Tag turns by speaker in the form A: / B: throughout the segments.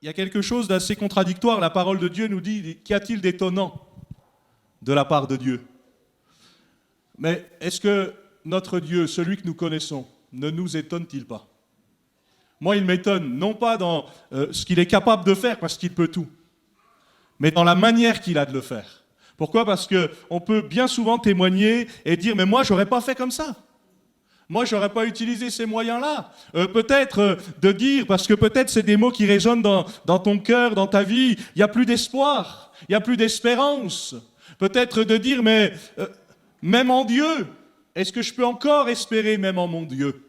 A: il y a quelque chose d'assez contradictoire. La parole de Dieu nous dit, qu'y a-t-il d'étonnant de la part de Dieu? Mais est-ce que notre Dieu, celui que nous connaissons, ne nous étonne-t-il pas? Moi, il m'étonne, non pas dans ce qu'il est capable de faire, parce qu'il peut tout, mais dans la manière qu'il a de le faire. Pourquoi? Parce qu'on peut bien souvent témoigner et dire « mais moi, je n'aurais pas fait comme ça. Moi, je n'aurais pas utilisé ces moyens-là. » Peut-être de dire, parce que peut-être c'est des mots qui résonnent dans ton cœur, dans ta vie, il n'y a plus d'espoir, il n'y a plus d'espérance. Peut-être de dire « mais même en Dieu, est-ce que je peux encore espérer même en mon Dieu ?»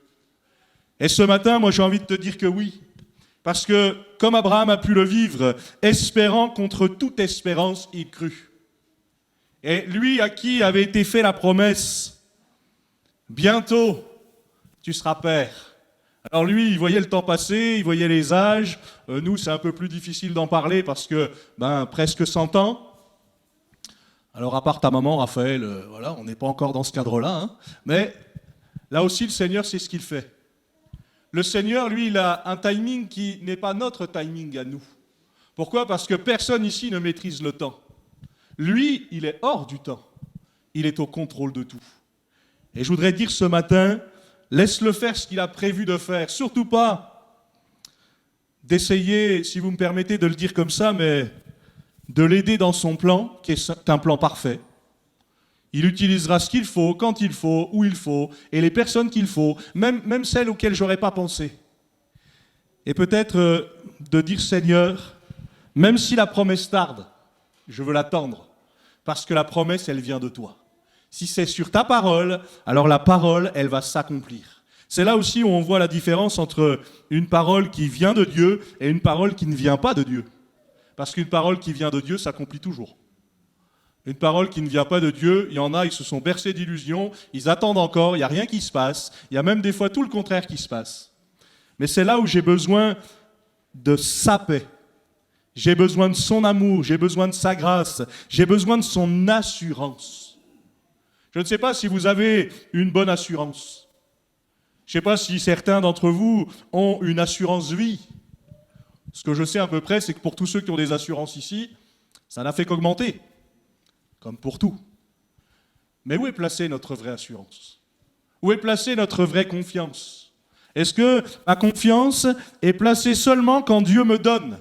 A: Et ce matin, moi j'ai envie de te dire que oui. Parce que, comme Abraham a pu le vivre, espérant contre toute espérance, il crut. Et lui à qui avait été fait la promesse, bientôt, tu seras père. Alors lui, il voyait le temps passer, il voyait les âges. Nous, c'est un peu plus difficile d'en parler parce que, presque 100 ans. Alors à part ta maman, Raphaël, voilà, on n'est pas encore dans ce cadre-là. Hein. Mais là aussi, le Seigneur sait ce qu'il fait. Le Seigneur, lui, il a un timing qui n'est pas notre timing à nous. Pourquoi? Parce que personne ici ne maîtrise le temps. Lui, il est hors du temps. Il est au contrôle de tout. Et je voudrais dire ce matin, laisse-le faire ce qu'il a prévu de faire. Surtout pas d'essayer, si vous me permettez de le dire comme ça, mais de l'aider dans son plan, qui est un plan parfait. Il utilisera ce qu'il faut, quand il faut, où il faut, et les personnes qu'il faut, même celles auxquelles je n'aurais pas pensé. Et peut-être de dire, Seigneur, même si la promesse tarde, je veux l'attendre, parce que la promesse, elle vient de toi. Si c'est sur ta parole, alors la parole, elle va s'accomplir. C'est là aussi où on voit la différence entre une parole qui vient de Dieu et une parole qui ne vient pas de Dieu. Parce qu'une parole qui vient de Dieu s'accomplit toujours. Une parole qui ne vient pas de Dieu, il y en a, ils se sont bercés d'illusions, ils attendent encore, il n'y a rien qui se passe, il y a même des fois tout le contraire qui se passe. Mais c'est là où j'ai besoin de sa paix, j'ai besoin de son amour, j'ai besoin de sa grâce, j'ai besoin de son assurance. Je ne sais pas si vous avez une bonne assurance. Je ne sais pas si certains d'entre vous ont une assurance vie. Ce que je sais à peu près, c'est que pour tous ceux qui ont des assurances ici, ça n'a fait qu'augmenter. Comme pour tout. Mais où est placée notre vraie assurance? Où est placée notre vraie confiance? Est-ce que ma confiance est placée seulement quand Dieu me donne?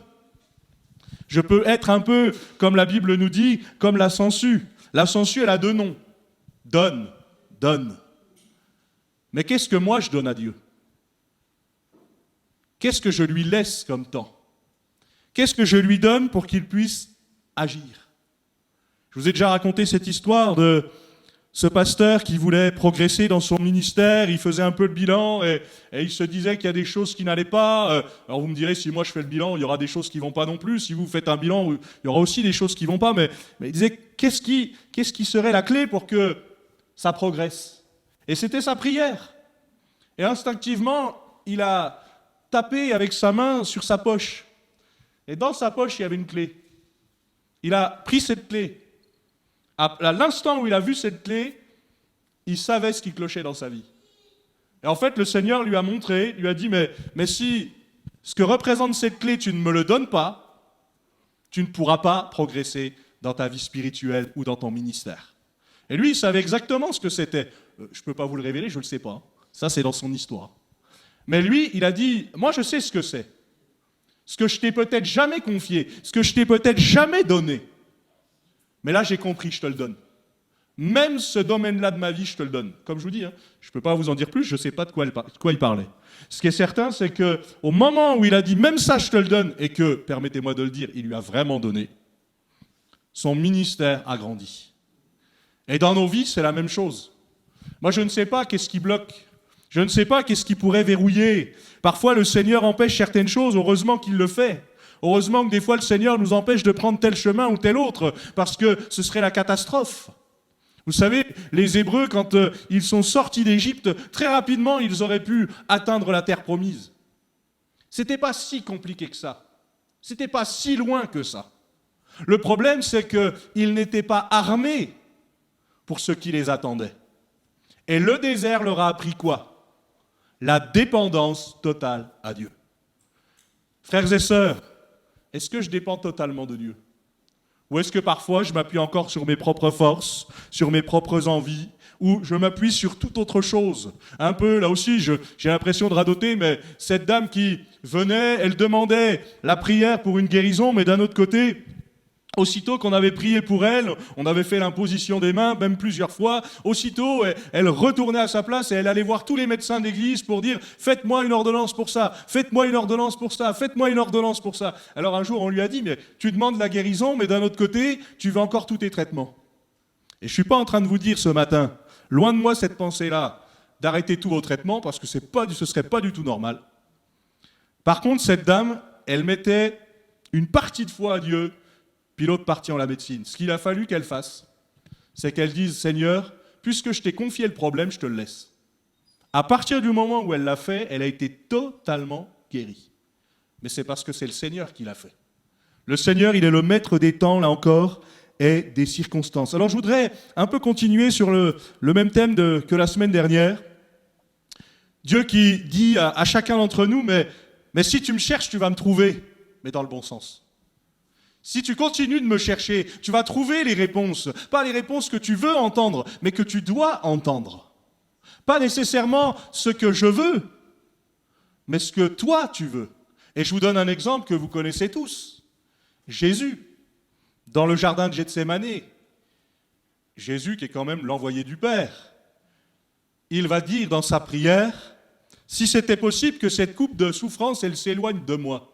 A: Je peux être un peu, comme la Bible nous dit, comme la sangsue. La sangsue, elle a deux noms. Donne, donne. Mais qu'est-ce que moi je donne à Dieu? Qu'est-ce que je lui laisse comme temps? Qu'est-ce que je lui donne pour qu'il puisse agir? Je vous ai déjà raconté cette histoire de ce pasteur qui voulait progresser dans son ministère, il faisait un peu le bilan et il se disait qu'il y a des choses qui n'allaient pas. Alors vous me direz, si moi je fais le bilan, il y aura des choses qui ne vont pas non plus. Si vous faites un bilan, il y aura aussi des choses qui ne vont pas. Mais il disait, qu'est-ce qui serait la clé pour que ça progresse? Et c'était sa prière. Et instinctivement, il a tapé avec sa main sur sa poche. Et dans sa poche, il y avait une clé. Il a pris cette clé. À l'instant où il a vu cette clé, il savait ce qui clochait dans sa vie. Et en fait, le Seigneur lui a montré, lui a dit, mais si ce que représente cette clé, tu ne me le donnes pas, tu ne pourras pas progresser dans ta vie spirituelle ou dans ton ministère. Et lui, il savait exactement ce que c'était. Je ne peux pas vous le révéler, je ne le sais pas. Ça, c'est dans son histoire. Mais lui, il a dit, moi, je sais ce que c'est. Ce que je t'ai peut-être jamais confié, ce que je t'ai peut-être jamais donné. Mais là, j'ai compris, je te le donne. Même ce domaine-là de ma vie, je te le donne. Comme je vous dis, je ne peux pas vous en dire plus, je ne sais pas de quoi il parlait. Ce qui est certain, c'est qu'au moment où il a dit « même ça, je te le donne », et que, permettez-moi de le dire, il lui a vraiment donné, son ministère a grandi. Et dans nos vies, c'est la même chose. Moi, je ne sais pas qu'est-ce qui bloque. Je ne sais pas qu'est-ce qui pourrait verrouiller. Parfois, le Seigneur empêche certaines choses, heureusement qu'il le fait. Heureusement que des fois, le Seigneur nous empêche de prendre tel chemin ou tel autre, parce que ce serait la catastrophe. Vous savez, les Hébreux, quand ils sont sortis d'Égypte, très rapidement, ils auraient pu atteindre la terre promise. C'était pas si compliqué que ça. C'était pas si loin que ça. Le problème, c'est qu'ils n'étaient pas armés pour ce qui les attendait. Et le désert leur a appris quoi? La dépendance totale à Dieu. Frères et sœurs, est-ce que je dépends totalement de Dieu? Ou est-ce que parfois je m'appuie encore sur mes propres forces, sur mes propres envies, ou je m'appuie sur toute autre chose? Un peu, là aussi, j'ai l'impression de radoter, mais cette dame qui venait, elle demandait la prière pour une guérison, mais d'un autre côté, aussitôt qu'on avait prié pour elle, on avait fait l'imposition des mains, même plusieurs fois, aussitôt, elle retournait à sa place et elle allait voir tous les médecins d'église pour dire « Faites-moi une ordonnance pour ça, faites-moi une ordonnance pour ça, faites-moi une ordonnance pour ça. » Alors un jour, on lui a dit « Mais tu demandes la guérison, mais d'un autre côté, tu veux encore tous tes traitements. » Et je ne suis pas en train de vous dire ce matin, loin de moi cette pensée-là, d'arrêter tous vos traitements, parce que ce ne serait pas du tout normal. Par contre, cette dame, elle mettait une partie de foi à Dieu, puis l'autre partie en la médecine. Ce qu'il a fallu qu'elle fasse, c'est qu'elle dise « Seigneur, puisque je t'ai confié le problème, je te le laisse. » À partir du moment où elle l'a fait, elle a été totalement guérie. Mais c'est parce que c'est le Seigneur qui l'a fait. Le Seigneur, il est le maître des temps, là encore, et des circonstances. Alors je voudrais un peu continuer sur le même thème que la semaine dernière. Dieu qui dit à chacun d'entre nous, mais si tu me cherches, tu vas me trouver, mais dans le bon sens. Si tu continues de me chercher, tu vas trouver les réponses. Pas les réponses que tu veux entendre, mais que tu dois entendre. Pas nécessairement ce que je veux, mais ce que toi tu veux. Et je vous donne un exemple que vous connaissez tous. Jésus, dans le jardin de Gethsémani. Jésus qui est quand même l'envoyé du Père. Il va dire dans sa prière, « Si c'était possible que cette coupe de souffrance, elle s'éloigne de moi. »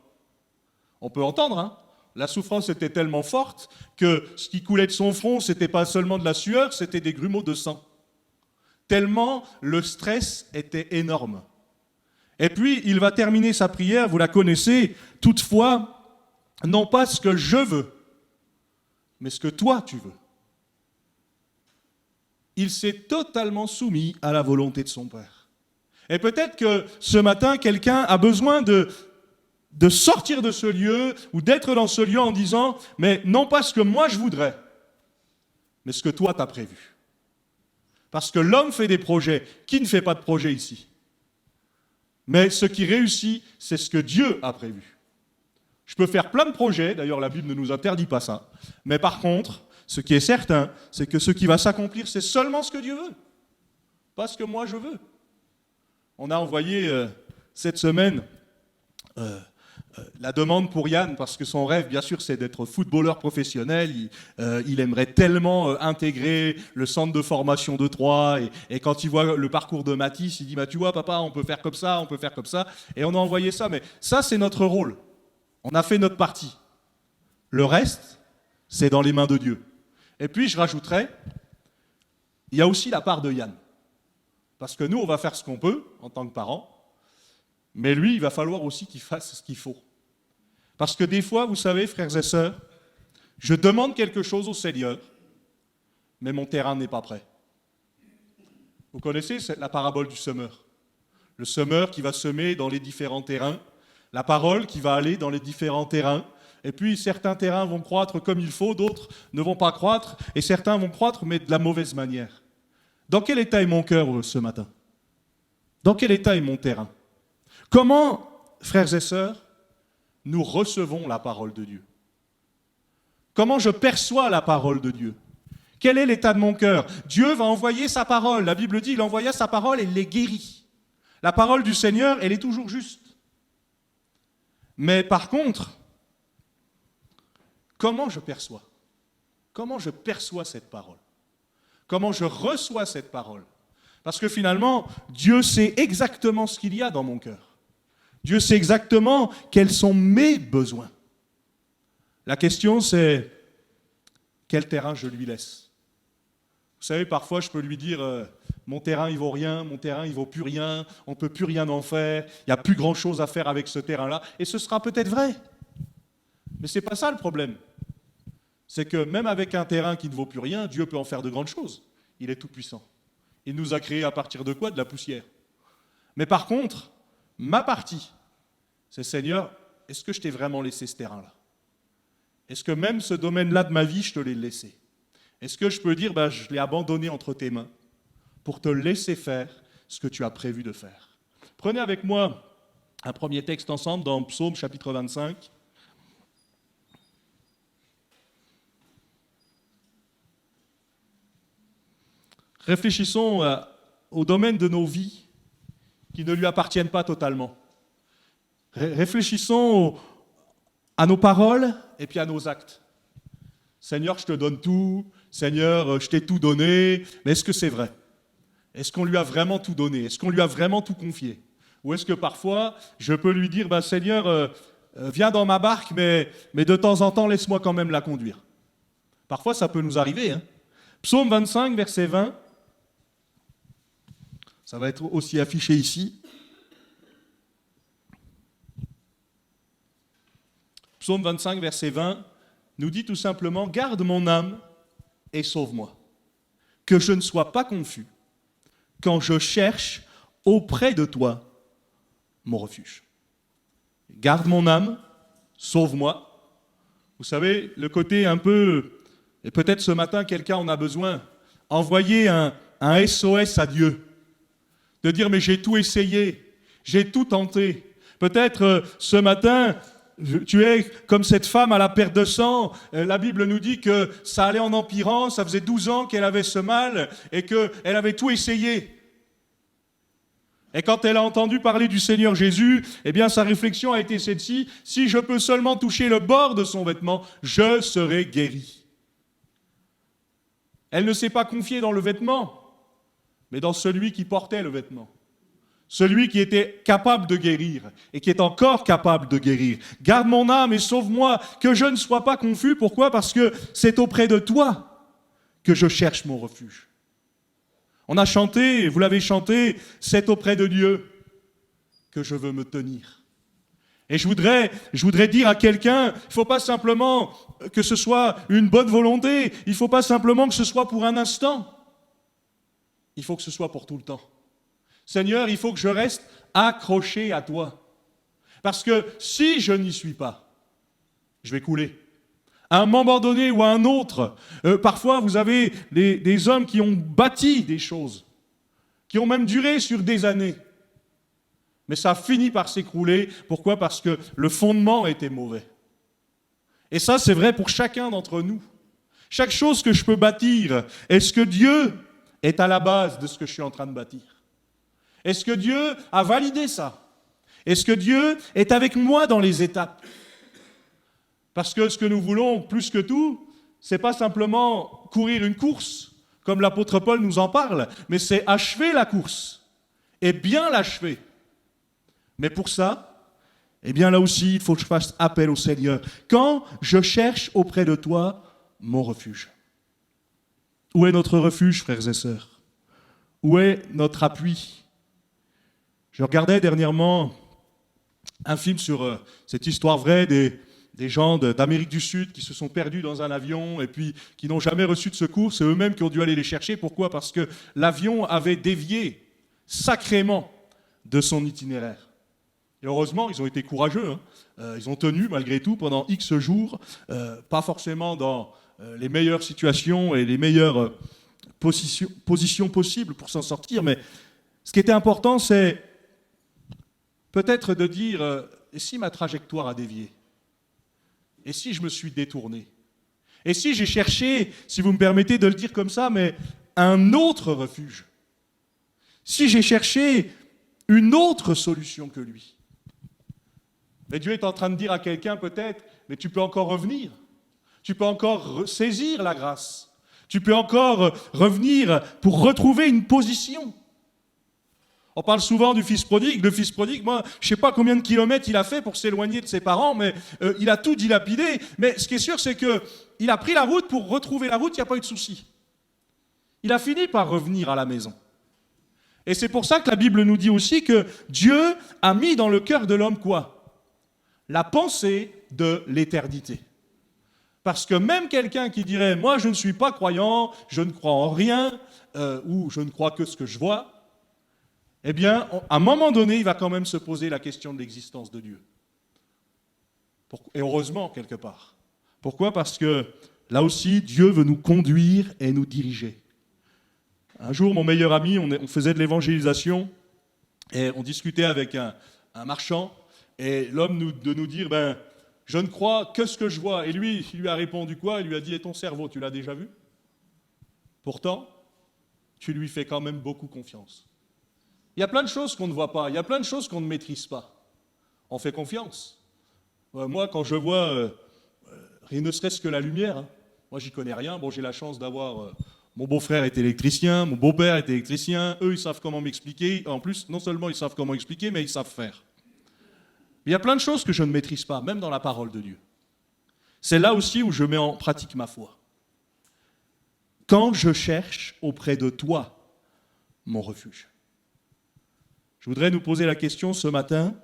A: On peut entendre, hein? La souffrance était tellement forte que ce qui coulait de son front, ce n'était pas seulement de la sueur, c'était des grumeaux de sang. Tellement le stress était énorme. Et puis, il va terminer sa prière, vous la connaissez, toutefois, non pas ce que je veux, mais ce que toi tu veux. Il s'est totalement soumis à la volonté de son Père. Et peut-être que ce matin, quelqu'un a besoin de sortir de ce lieu ou d'être dans ce lieu en disant « Mais non pas ce que moi je voudrais, mais ce que toi t'as prévu. » Parce que l'homme fait des projets. Qui ne fait pas de projet ici? Mais ce qui réussit, c'est ce que Dieu a prévu. Je peux faire plein de projets, d'ailleurs la Bible ne nous interdit pas ça. Mais par contre, ce qui est certain, c'est que ce qui va s'accomplir, c'est seulement ce que Dieu veut. Pas ce que moi je veux. On a envoyé cette semaine la demande pour Yann, parce que son rêve, bien sûr, c'est d'être footballeur professionnel. Il aimerait tellement intégrer le centre de formation de Troyes. Et quand il voit le parcours de Mathis, il dit bah, « Tu vois, papa, on peut faire comme ça, on peut faire comme ça. » Et on a envoyé ça. Mais ça, c'est notre rôle. On a fait notre partie. Le reste, c'est dans les mains de Dieu. Et puis, je rajouterais, il y a aussi la part de Yann. Parce que nous, on va faire ce qu'on peut, en tant que parents. Mais lui, il va falloir aussi qu'il fasse ce qu'il faut. Parce que des fois, vous savez, frères et sœurs, je demande quelque chose au Seigneur, mais mon terrain n'est pas prêt. Vous connaissez la parabole du semeur? Le semeur qui va semer dans les différents terrains, la parole qui va aller dans les différents terrains, et puis certains terrains vont croître comme il faut, d'autres ne vont pas croître, et certains vont croître, mais de la mauvaise manière. Dans quel état est mon cœur ce matin? Dans quel état est mon terrain? Comment, frères et sœurs, nous recevons la parole de Dieu? Comment je perçois la parole de Dieu? Quel est l'état de mon cœur? Dieu va envoyer sa parole. La Bible dit, il envoya sa parole et il les guérit. La parole du Seigneur, elle est toujours juste. Mais par contre, comment je perçois? Comment je perçois cette parole? Comment je reçois cette parole? Parce que finalement, Dieu sait exactement ce qu'il y a dans mon cœur. Dieu sait exactement quels sont mes besoins. La question, c'est quel terrain je lui laisse. Vous savez, parfois, je peux lui dire mon terrain, il vaut rien, mon terrain, il vaut plus rien, on ne peut plus rien en faire, il n'y a plus grand-chose à faire avec ce terrain-là, et ce sera peut-être vrai. Mais ce n'est pas ça le problème. C'est que même avec un terrain qui ne vaut plus rien, Dieu peut en faire de grandes choses. Il est tout-puissant. Il nous a créés à partir de quoi? De la poussière. Mais par contre, ma partie, c'est Seigneur, est-ce que je t'ai vraiment laissé ce terrain-là? Est-ce que même ce domaine-là de ma vie, je te l'ai laissé? Est-ce que je peux dire, je l'ai abandonné entre tes mains pour te laisser faire ce que tu as prévu de faire? Prenez avec moi un premier texte ensemble dans Psaume chapitre 25. Réfléchissons au domaine de nos vies qui ne lui appartiennent pas totalement. Réfléchissons à nos paroles et puis à nos actes. Seigneur, je te donne tout. Seigneur, je t'ai tout donné. Mais est-ce que c'est vrai? Est-ce qu'on lui a vraiment tout donné? Est-ce qu'on lui a vraiment tout confié? Ou est-ce que parfois, je peux lui dire, Seigneur, viens dans ma barque, mais de temps en temps, laisse-moi quand même la conduire. Parfois, ça peut nous arriver. Hein. Psaume 25, verset 20. Ça va être aussi affiché ici. Psaume 25, verset 20, nous dit tout simplement « Garde mon âme et sauve-moi, que je ne sois pas confus quand je cherche auprès de toi mon refuge. » Garde mon âme, sauve-moi. Vous savez, le côté un peu, et peut-être ce matin quelqu'un en a besoin, envoyer un SOS à Dieu, de dire « mais j'ai tout essayé, j'ai tout tenté ». Peut-être ce matin, tu es comme cette femme à la perte de sang. La Bible nous dit que ça allait en empirant, ça faisait 12 ans qu'elle avait ce mal et qu'elle avait tout essayé. Et quand elle a entendu parler du Seigneur Jésus, eh bien sa réflexion a été celle-ci, si je peux seulement toucher le bord de son vêtement, je serai guérie. Elle ne s'est pas confiée dans le vêtement, mais dans celui qui portait le vêtement. Celui qui était capable de guérir et qui est encore capable de guérir. Garde mon âme et sauve-moi, que je ne sois pas confus. Pourquoi? Parce que c'est auprès de toi que je cherche mon refuge. On a chanté, vous l'avez chanté, c'est auprès de Dieu que je veux me tenir. Et je voudrais dire à quelqu'un, il ne faut pas simplement que ce soit une bonne volonté, il ne faut pas simplement que ce soit pour un instant, il faut que ce soit pour tout le temps. Seigneur, il faut que je reste accroché à toi. Parce que si je n'y suis pas, je vais couler. À un moment donné ou à un autre, parfois vous avez des hommes qui ont bâti des choses, qui ont même duré sur des années. Mais ça finit par s'écrouler. Pourquoi? Parce que le fondement était mauvais. Et ça, c'est vrai pour chacun d'entre nous. Chaque chose que je peux bâtir, est-ce que Dieu est à la base de ce que je suis en train de bâtir? Est-ce que Dieu a validé ça? Est-ce que Dieu est avec moi dans les étapes? Parce que ce que nous voulons plus que tout, c'est pas simplement courir une course, comme l'apôtre Paul nous en parle, mais c'est achever la course, et bien l'achever. Mais pour ça, eh bien là aussi, il faut que je fasse appel au Seigneur. Quand je cherche auprès de toi mon refuge. Où est notre refuge, frères et sœurs? Où est notre appui? Je regardais dernièrement un film sur cette histoire vraie des gens d'Amérique du Sud qui se sont perdus dans un avion et puis qui n'ont jamais reçu de secours. C'est eux-mêmes qui ont dû aller les chercher. Pourquoi? Parce que l'avion avait dévié sacrément de son itinéraire. Et heureusement, ils ont été courageux. Ils ont tenu malgré tout pendant X jours, pas forcément dans les meilleures situations et les meilleures positions possibles pour s'en sortir. Mais ce qui était important, c'est peut-être de dire, et si ma trajectoire a dévié? Et si je me suis détourné? Et si j'ai cherché, si vous me permettez de le dire comme ça, mais un autre refuge? Si j'ai cherché une autre solution que lui? Mais Dieu est en train de dire à quelqu'un peut-être, mais tu peux encore revenir. Tu peux encore saisir la grâce. Tu peux encore revenir pour retrouver une position. On parle souvent du fils prodigue. Le fils prodigue, moi, je ne sais pas combien de kilomètres il a fait pour s'éloigner de ses parents, mais il a tout dilapidé. Mais ce qui est sûr, c'est qu'il a pris la route pour retrouver la route, il n'y a pas eu de souci. Il a fini par revenir à la maison. Et c'est pour ça que la Bible nous dit aussi que Dieu a mis dans le cœur de l'homme quoi? La pensée de l'éternité. Parce que même quelqu'un qui dirait « moi, je ne suis pas croyant, je ne crois en rien, ou je ne crois que ce que je vois », eh bien, à un moment donné, il va quand même se poser la question de l'existence de Dieu. Et heureusement, quelque part. Pourquoi? Parce que, là aussi, Dieu veut nous conduire et nous diriger. Un jour, mon meilleur ami, on faisait de l'évangélisation, et on discutait avec un marchand, et l'homme de nous dire, je ne crois que ce que je vois. Et lui, il lui a répondu quoi? Il lui a dit, et ton cerveau, tu l'as déjà vu? Pourtant, tu lui fais quand même beaucoup confiance. Il y a plein de choses qu'on ne voit pas, il y a plein de choses qu'on ne maîtrise pas. On fait confiance. Moi, quand je vois, rien ne serait-ce que la lumière, hein, moi j'y connais rien, bon j'ai la chance d'avoir... mon beau-frère est électricien, mon beau-père est électricien, eux ils savent comment m'expliquer, en plus non seulement ils savent comment expliquer, mais ils savent faire. Il y a plein de choses que je ne maîtrise pas, même dans la parole de Dieu. C'est là aussi où je mets en pratique ma foi. Quand je cherche auprès de toi mon refuge. Je voudrais nous poser la question ce matin,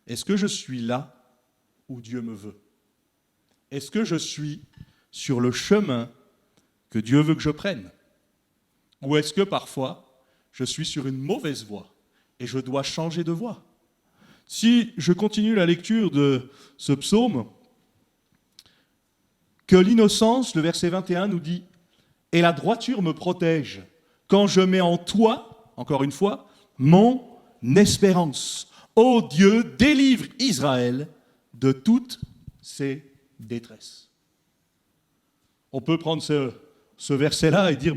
A: est-ce que je suis là où Dieu me veut? Est-ce que je suis sur le chemin que Dieu veut que je prenne? Ou est-ce que parfois, je suis sur une mauvaise voie et je dois changer de voie? Si je continue la lecture de ce psaume, que l'innocence, le verset 21 nous dit « Et la droiture me protège quand je mets en toi, encore une fois, mon espérance. Ô Dieu, délivre Israël de toutes ses détresses. » On peut prendre ce verset-là et dire,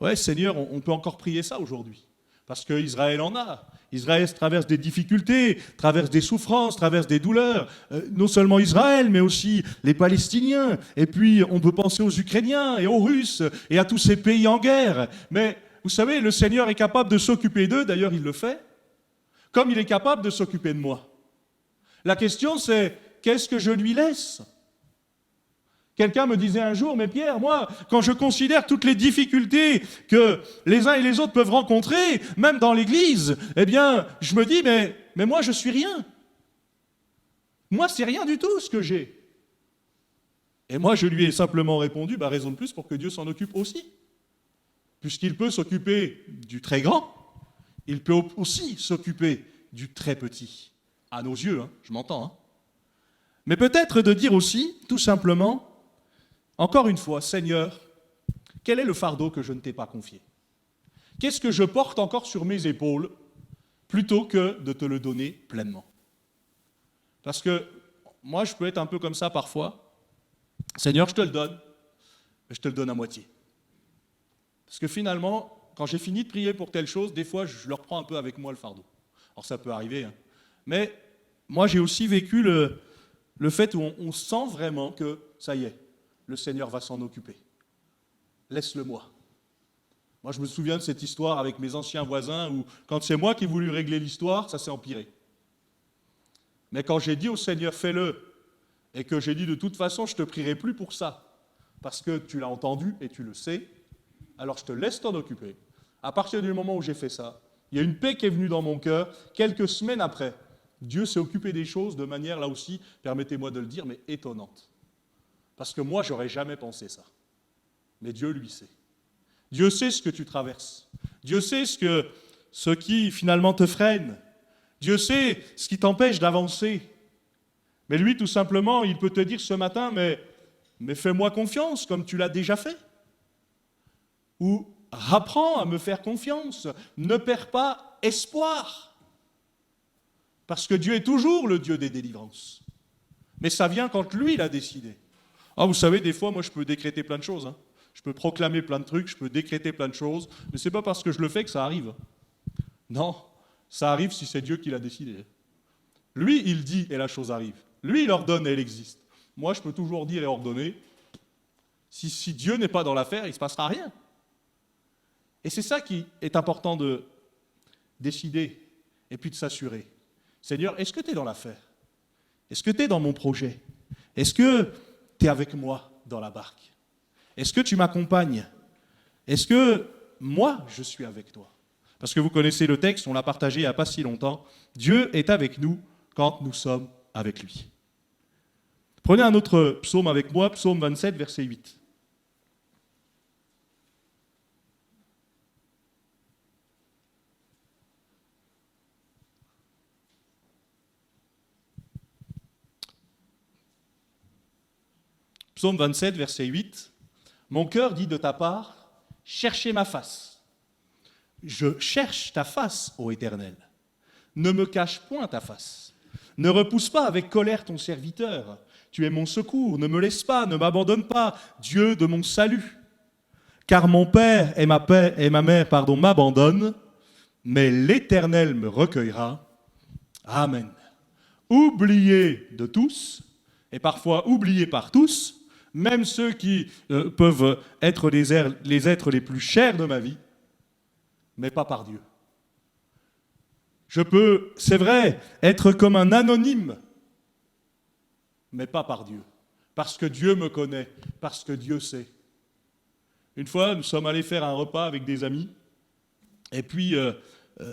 A: ouais Seigneur, on peut encore prier ça aujourd'hui. Parce qu'Israël en a. Israël traverse des difficultés, traverse des souffrances, traverse des douleurs. Non seulement Israël, mais aussi les Palestiniens. Et puis, on peut penser aux Ukrainiens et aux Russes et à tous ces pays en guerre. Mais, vous savez, le Seigneur est capable de s'occuper d'eux, d'ailleurs il le fait, comme il est capable de s'occuper de moi. La question c'est, qu'est-ce que je lui laisse ? Quelqu'un me disait un jour, mais Pierre, moi, quand je considère toutes les difficultés que les uns et les autres peuvent rencontrer, même dans l'Église, eh bien, je me dis, mais moi, je suis rien. Moi, c'est rien du tout ce que j'ai. Et moi, je lui ai simplement répondu, raison de plus pour que Dieu s'en occupe aussi. Puisqu'il peut s'occuper du très grand, il peut aussi s'occuper du très petit. À nos yeux, je m'entends. Mais peut-être de dire aussi, tout simplement, encore une fois, Seigneur, quel est le fardeau que je ne t'ai pas confié? Qu'est-ce que je porte encore sur mes épaules plutôt que de te le donner pleinement? Parce que moi, je peux être un peu comme ça parfois. Seigneur, je te le donne, mais je te le donne à moitié. Parce que finalement, quand j'ai fini de prier pour telle chose, des fois, je le reprends un peu avec moi le fardeau. Alors ça peut arriver, mais moi, j'ai aussi vécu le fait où on sent vraiment que, ça y est, le Seigneur va s'en occuper. Laisse-le moi. Moi, je me souviens de cette histoire avec mes anciens voisins où, quand c'est moi qui ai voulu régler l'histoire, ça s'est empiré. Mais quand j'ai dit au Seigneur, fais-le, et que j'ai dit, de toute façon, je ne te prierai plus pour ça, parce que tu l'as entendu et tu le sais, alors je te laisse t'en occuper. À partir du moment où j'ai fait ça, il y a une paix qui est venue dans mon cœur. Quelques semaines après, Dieu s'est occupé des choses de manière, là aussi, permettez-moi de le dire, mais étonnante. Parce que moi, je n'aurais jamais pensé ça. Mais Dieu, lui, sait. Dieu sait ce que tu traverses. Dieu sait ce qui, finalement, te freine. Dieu sait ce qui t'empêche d'avancer. Mais lui, tout simplement, il peut te dire ce matin, mais fais-moi confiance, comme tu l'as déjà fait. Ou apprends à me faire confiance. Ne perds pas espoir. Parce que Dieu est toujours le Dieu des délivrances. Mais ça vient quand lui l'a décidé. Vous savez, des fois, moi, je peux décréter plein de choses. Je peux proclamer plein de trucs, je peux décréter plein de choses, mais ce n'est pas parce que je le fais que ça arrive. Non, ça arrive si c'est Dieu qui l'a décidé. Lui, il dit et la chose arrive. Lui, il ordonne et elle existe. Moi, je peux toujours dire et ordonner. Si Dieu n'est pas dans l'affaire, il ne se passera rien. Et c'est ça qui est important de décider et puis de s'assurer. Seigneur, est-ce que tu es dans l'affaire? Est-ce que tu es dans mon projet? Est-ce que tu es avec moi dans la barque? Est-ce que tu m'accompagnes? Est-ce que moi, je suis avec toi? Parce que vous connaissez le texte, on l'a partagé il n'y a pas si longtemps. Dieu est avec nous quand nous sommes avec lui. Prenez un autre psaume avec moi, psaume 27, verset 8. Psaume 27, verset 8. Mon cœur dit de ta part, cherchez ma face. Je cherche ta face, ô Éternel. Ne me cache point ta face. Ne repousse pas avec colère ton serviteur. Tu es mon secours, ne me laisse pas, ne m'abandonne pas, Dieu de mon salut. Car mon père et ma mère m'abandonnent, mais l'Éternel me recueillera. Amen. Oublié de tous, et parfois oublié par tous, même ceux qui peuvent être les êtres les plus chers de ma vie, mais pas par Dieu. Je peux, c'est vrai, être comme un anonyme, mais pas par Dieu. Parce que Dieu me connaît, parce que Dieu sait. Une fois, nous sommes allés faire un repas avec des amis, et puis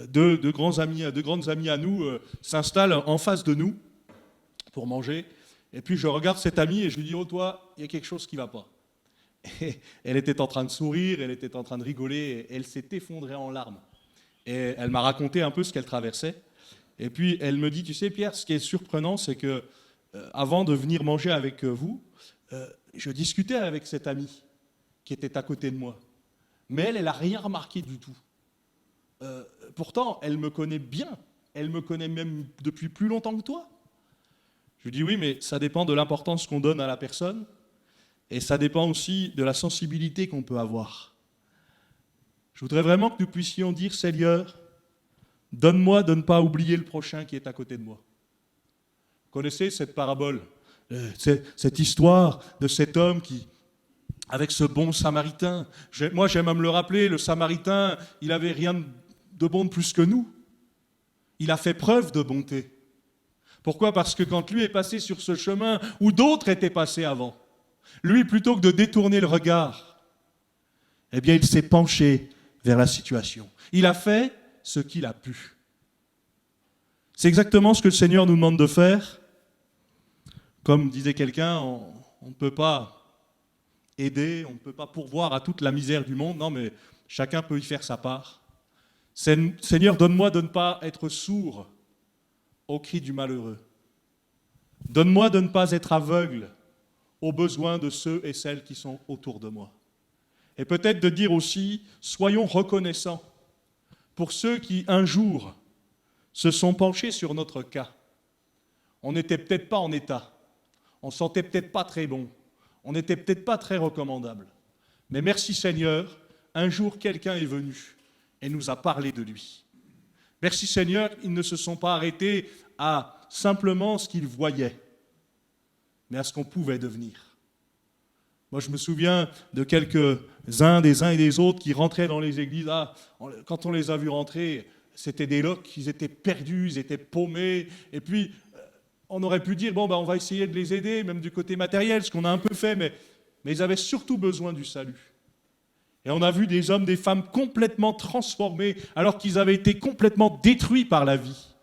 A: deux grandes amies à nous s'installent en face de nous pour manger. Et puis je regarde cette amie et je lui dis « Oh toi, il y a quelque chose qui ne va pas ». Et elle était en train de sourire, elle était en train de rigoler, et elle s'est effondrée en larmes. Et elle m'a raconté un peu ce qu'elle traversait. Et puis elle me dit « Tu sais Pierre, ce qui est surprenant, c'est que avant de venir manger avec vous, je discutais avec cette amie qui était à côté de moi. Mais elle n'a rien remarqué du tout. Pourtant, elle me connaît bien. Elle me connaît même depuis plus longtemps que toi. » Je lui dis « Oui, mais ça dépend de l'importance qu'on donne à la personne et ça dépend aussi de la sensibilité qu'on peut avoir. Je voudrais vraiment que nous puissions dire « Seigneur, donne-moi de ne pas oublier le prochain qui est à côté de moi. » Vous connaissez cette parabole, cette histoire de cet homme qui, avec ce bon Samaritain, moi j'aime à me le rappeler, le Samaritain, il n'avait rien de bon de plus que nous. Il a fait preuve de bonté. Pourquoi ? Parce que quand lui est passé sur ce chemin où d'autres étaient passés avant, lui, plutôt que de détourner le regard, eh bien il s'est penché vers la situation. Il a fait ce qu'il a pu. C'est exactement ce que le Seigneur nous demande de faire. Comme disait quelqu'un, on ne peut pas aider, on ne peut pas pourvoir à toute la misère du monde. Non, mais chacun peut y faire sa part. Seigneur, donne-moi de ne pas être sourd aux cris du malheureux. Donne-moi de ne pas être aveugle aux besoins de ceux et celles qui sont autour de moi. Et peut-être de dire aussi, soyons reconnaissants pour ceux qui, un jour, se sont penchés sur notre cas. On n'était peut-être pas en état, on ne sentait peut-être pas très bon, on n'était peut-être pas très recommandable. Mais merci Seigneur, un jour quelqu'un est venu et nous a parlé de lui. Merci Seigneur, ils ne se sont pas arrêtés à simplement ce qu'ils voyaient, mais à ce qu'on pouvait devenir. Moi, je me souviens de quelques-uns, des uns et des autres qui rentraient dans les églises. Quand on les a vus rentrer, c'était des loques, ils étaient perdus, ils étaient paumés. Et puis, on aurait pu dire, on va essayer de les aider, même du côté matériel, ce qu'on a un peu fait, mais ils avaient surtout besoin du salut. Et on a vu des hommes, des femmes complètement transformés, alors qu'ils avaient été complètement détruits par la vie.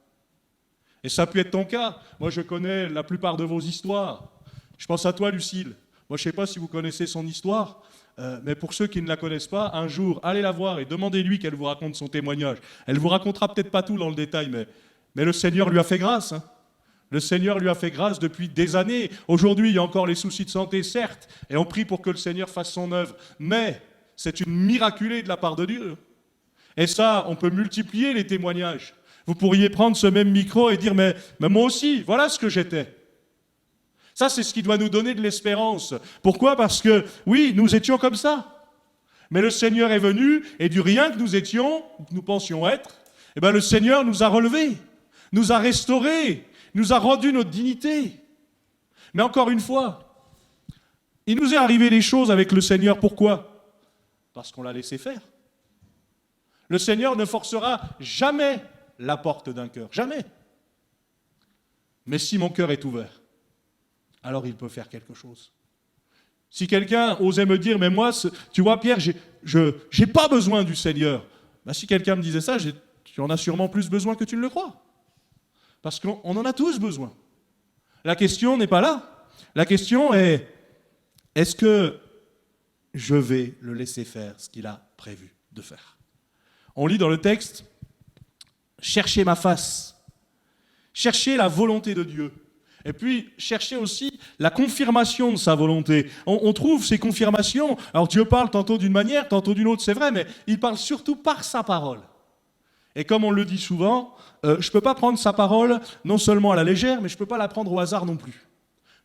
A: Et ça a pu être ton cas. Moi, je connais la plupart de vos histoires. Je pense à toi, Lucille. Moi, je ne sais pas si vous connaissez son histoire, mais pour ceux qui ne la connaissent pas, un jour, allez la voir et demandez-lui qu'elle vous raconte son témoignage. Elle ne vous racontera peut-être pas tout dans le détail, mais le Seigneur lui a fait grâce. Hein. Le Seigneur lui a fait grâce depuis des années. Aujourd'hui, il y a encore les soucis de santé, certes, et on prie pour que le Seigneur fasse son œuvre. Mais c'est une miraculée de la part de Dieu. Et ça, on peut multiplier les témoignages. Vous pourriez prendre ce même micro et dire, mais moi aussi, voilà ce que j'étais. Ça, c'est ce qui doit nous donner de l'espérance. Pourquoi ? Parce que, oui, nous étions comme ça. Mais le Seigneur est venu, et du rien que nous étions, que nous pensions être, eh bien, le Seigneur nous a relevés, nous a restaurés, nous a rendu notre dignité. Mais encore une fois, il nous est arrivé des choses avec le Seigneur. Pourquoi ? Parce qu'on l'a laissé faire. Le Seigneur ne forcera jamais la porte d'un cœur. Jamais. Mais si mon cœur est ouvert, alors il peut faire quelque chose. Si quelqu'un osait me dire, mais moi, tu vois Pierre, je n'ai pas besoin du Seigneur. Ben, si quelqu'un me disait ça, tu en as sûrement plus besoin que tu ne le crois. Parce qu'on en a tous besoin. La question n'est pas là. La question est, est-ce que je vais le laisser faire ce qu'il a prévu de faire ? On lit dans le texte, cherchez ma face, cherchez la volonté de Dieu. Et puis, chercher aussi la confirmation de sa volonté. On trouve ces confirmations. Alors, Dieu parle tantôt d'une manière, tantôt d'une autre, c'est vrai, mais il parle surtout par sa parole. Et comme on le dit souvent, je ne peux pas prendre sa parole non seulement à la légère, mais je ne peux pas la prendre au hasard non plus.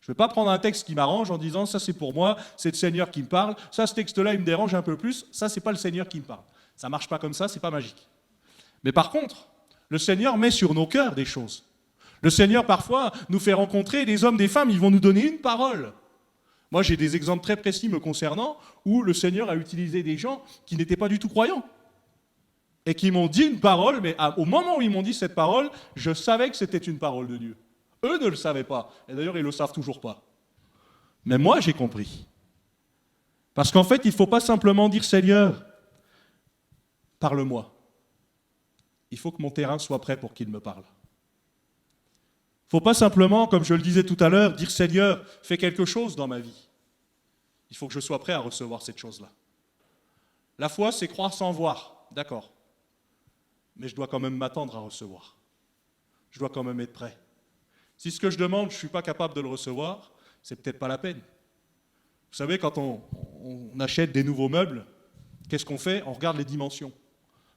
A: Je ne vais pas prendre un texte qui m'arrange en disant ça c'est pour moi, c'est le Seigneur qui me parle, ça ce texte-là il me dérange un peu plus, ça c'est pas le Seigneur qui me parle. Ça ne marche pas comme ça, c'est pas magique. Mais par contre, le Seigneur met sur nos cœurs des choses. Le Seigneur parfois nous fait rencontrer des hommes, des femmes, ils vont nous donner une parole. Moi j'ai des exemples très précis me concernant où le Seigneur a utilisé des gens qui n'étaient pas du tout croyants. Et qui m'ont dit une parole, mais au moment où ils m'ont dit cette parole, je savais que c'était une parole de Dieu. Eux ne le savaient pas, et d'ailleurs ils ne le savent toujours pas. Mais moi j'ai compris. Parce qu'en fait, il ne faut pas simplement dire Seigneur, parle-moi. Il faut que mon terrain soit prêt pour qu'il me parle. Il ne faut pas simplement, comme je le disais tout à l'heure, dire Seigneur, fais quelque chose dans ma vie. Il faut que je sois prêt à recevoir cette chose-là. La foi, c'est croire sans voir, d'accord. Mais je dois quand même m'attendre à recevoir. Je dois quand même être prêt. Si ce que je demande, je ne suis pas capable de le recevoir, c'est peut-être pas la peine. Vous savez, quand on achète des nouveaux meubles, qu'est-ce qu'on fait? On regarde les dimensions.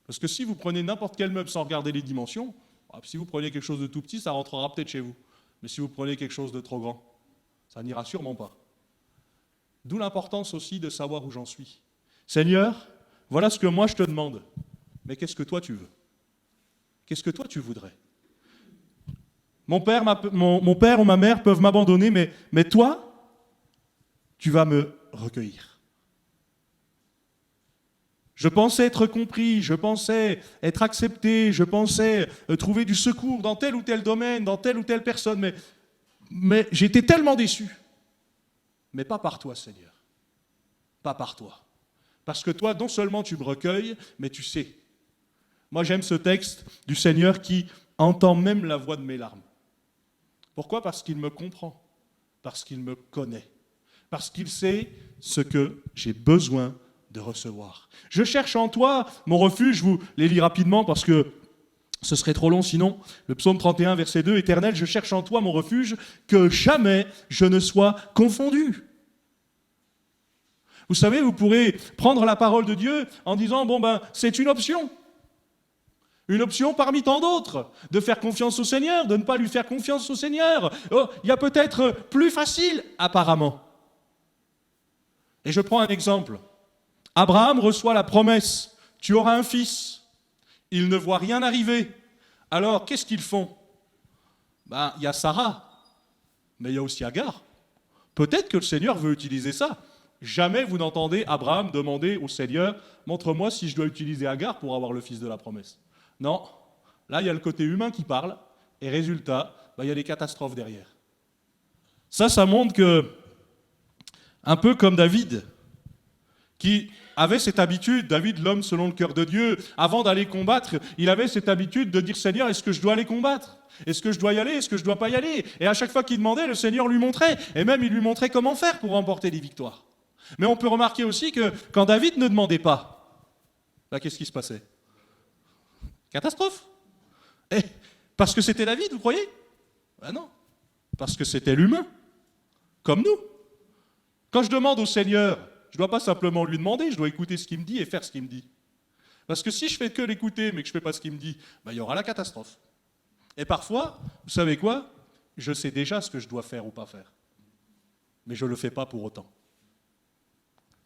A: Parce que si vous prenez n'importe quel meuble sans regarder les dimensions, si vous prenez quelque chose de tout petit, ça rentrera peut-être chez vous. Mais si vous prenez quelque chose de trop grand, ça n'ira sûrement pas. D'où l'importance aussi de savoir où j'en suis. Seigneur, voilà ce que moi je te demande. Mais qu'est-ce que toi tu veux? Qu'est-ce que toi tu voudrais? Mon père ou ma mère peuvent m'abandonner, mais toi, tu vas me recueillir. Je pensais être compris, je pensais être accepté, je pensais trouver du secours dans tel ou tel domaine, dans telle ou telle personne, mais j'étais tellement déçu. Mais pas par toi, Seigneur. Pas par toi. Parce que toi, non seulement tu me recueilles, mais tu sais. Moi, j'aime ce texte du Seigneur qui entend même la voix de mes larmes. Pourquoi? Parce qu'il me comprend, parce qu'il me connaît, parce qu'il sait ce que j'ai besoin de recevoir. Je cherche en toi mon refuge, je vous les lis rapidement parce que ce serait trop long sinon. Le psaume 31, verset 2, Éternel, je cherche en toi mon refuge, que jamais je ne sois confondu. Vous savez, vous pourrez prendre la parole de Dieu en disant, c'est une option. Une option parmi tant d'autres, de faire confiance au Seigneur, de ne pas lui faire confiance au Seigneur. Oh, il y a peut-être plus facile, apparemment. Et je prends un exemple. Abraham reçoit la promesse, tu auras un fils. Il ne voit rien arriver. Alors, qu'est-ce qu'ils font? Il y a Sarah, mais il y a aussi Agar. Peut-être que le Seigneur veut utiliser ça. Jamais vous n'entendez Abraham demander au Seigneur, montre-moi si je dois utiliser Agar pour avoir le fils de la promesse. Non, là il y a le côté humain qui parle, et résultat, il y a des catastrophes derrière. Ça montre que, un peu comme David, qui avait cette habitude, David, l'homme selon le cœur de Dieu, avant d'aller combattre, il avait cette habitude de dire, Seigneur, est-ce que je dois aller combattre? Est-ce que je dois y aller? Est-ce que je ne dois pas y aller? Et à chaque fois qu'il demandait, le Seigneur lui montrait, et même il lui montrait comment faire pour remporter des victoires. Mais on peut remarquer aussi que quand David ne demandait pas, qu'est-ce qui se passait? Catastrophe. Parce que c'était David, vous croyez? Non. Parce que c'était l'humain. Comme nous. Quand je demande au Seigneur, je ne dois pas simplement lui demander, je dois écouter ce qu'il me dit et faire ce qu'il me dit. Parce que si je fais que l'écouter, mais que je ne fais pas ce qu'il me dit, il y aura la catastrophe. Et parfois, vous savez quoi? Je sais déjà ce que je dois faire ou pas faire. Mais je ne le fais pas pour autant.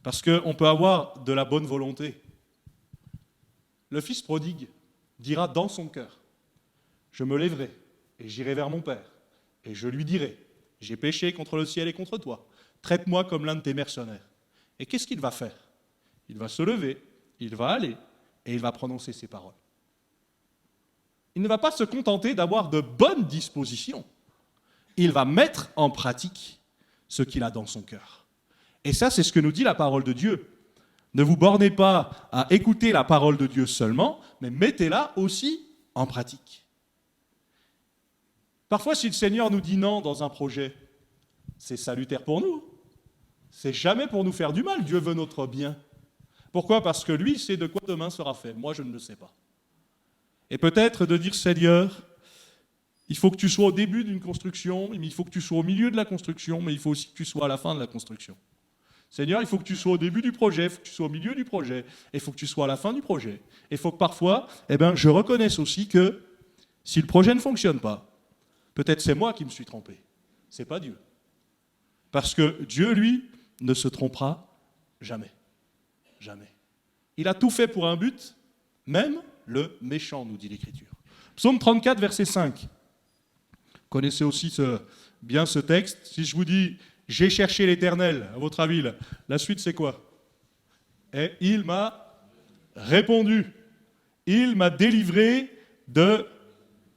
A: Parce qu'on peut avoir de la bonne volonté. Le fils prodigue dira dans son cœur, je me lèverai et j'irai vers mon père et je lui dirai, j'ai péché contre le ciel et contre toi, traite-moi comme l'un de tes mercenaires. Et qu'est-ce qu'il va faire? Il va se lever, il va aller et il va prononcer ces paroles. Il ne va pas se contenter d'avoir de bonnes dispositions, il va mettre en pratique ce qu'il a dans son cœur. Et ça, c'est ce que nous dit la parole de Dieu. Ne vous bornez pas à écouter la parole de Dieu seulement, mais mettez-la aussi en pratique. Parfois, si le Seigneur nous dit non dans un projet, c'est salutaire pour nous. C'est jamais pour nous faire du mal. Dieu veut notre bien. Pourquoi? Parce que lui sait de quoi demain sera fait. Moi, je ne le sais pas. Et peut-être de dire, Seigneur, il faut que tu sois au début d'une construction, mais il faut que tu sois au milieu de la construction, mais il faut aussi que tu sois à la fin de la construction. Seigneur, il faut que tu sois au début du projet, il faut que tu sois au milieu du projet, et il faut que tu sois à la fin du projet. Et il faut que parfois, je reconnaisse aussi que si le projet ne fonctionne pas, peut-être c'est moi qui me suis trompé, c'est pas Dieu. Parce que Dieu, lui, ne se trompera jamais. Jamais. Il a tout fait pour un but, même le méchant, nous dit l'Écriture. Psaume 34, verset 5. Vous connaissez aussi bien ce texte. Si je vous dis « J'ai cherché l'Éternel », à votre avis, la suite c'est quoi? Et il m'a répondu. Il m'a délivré de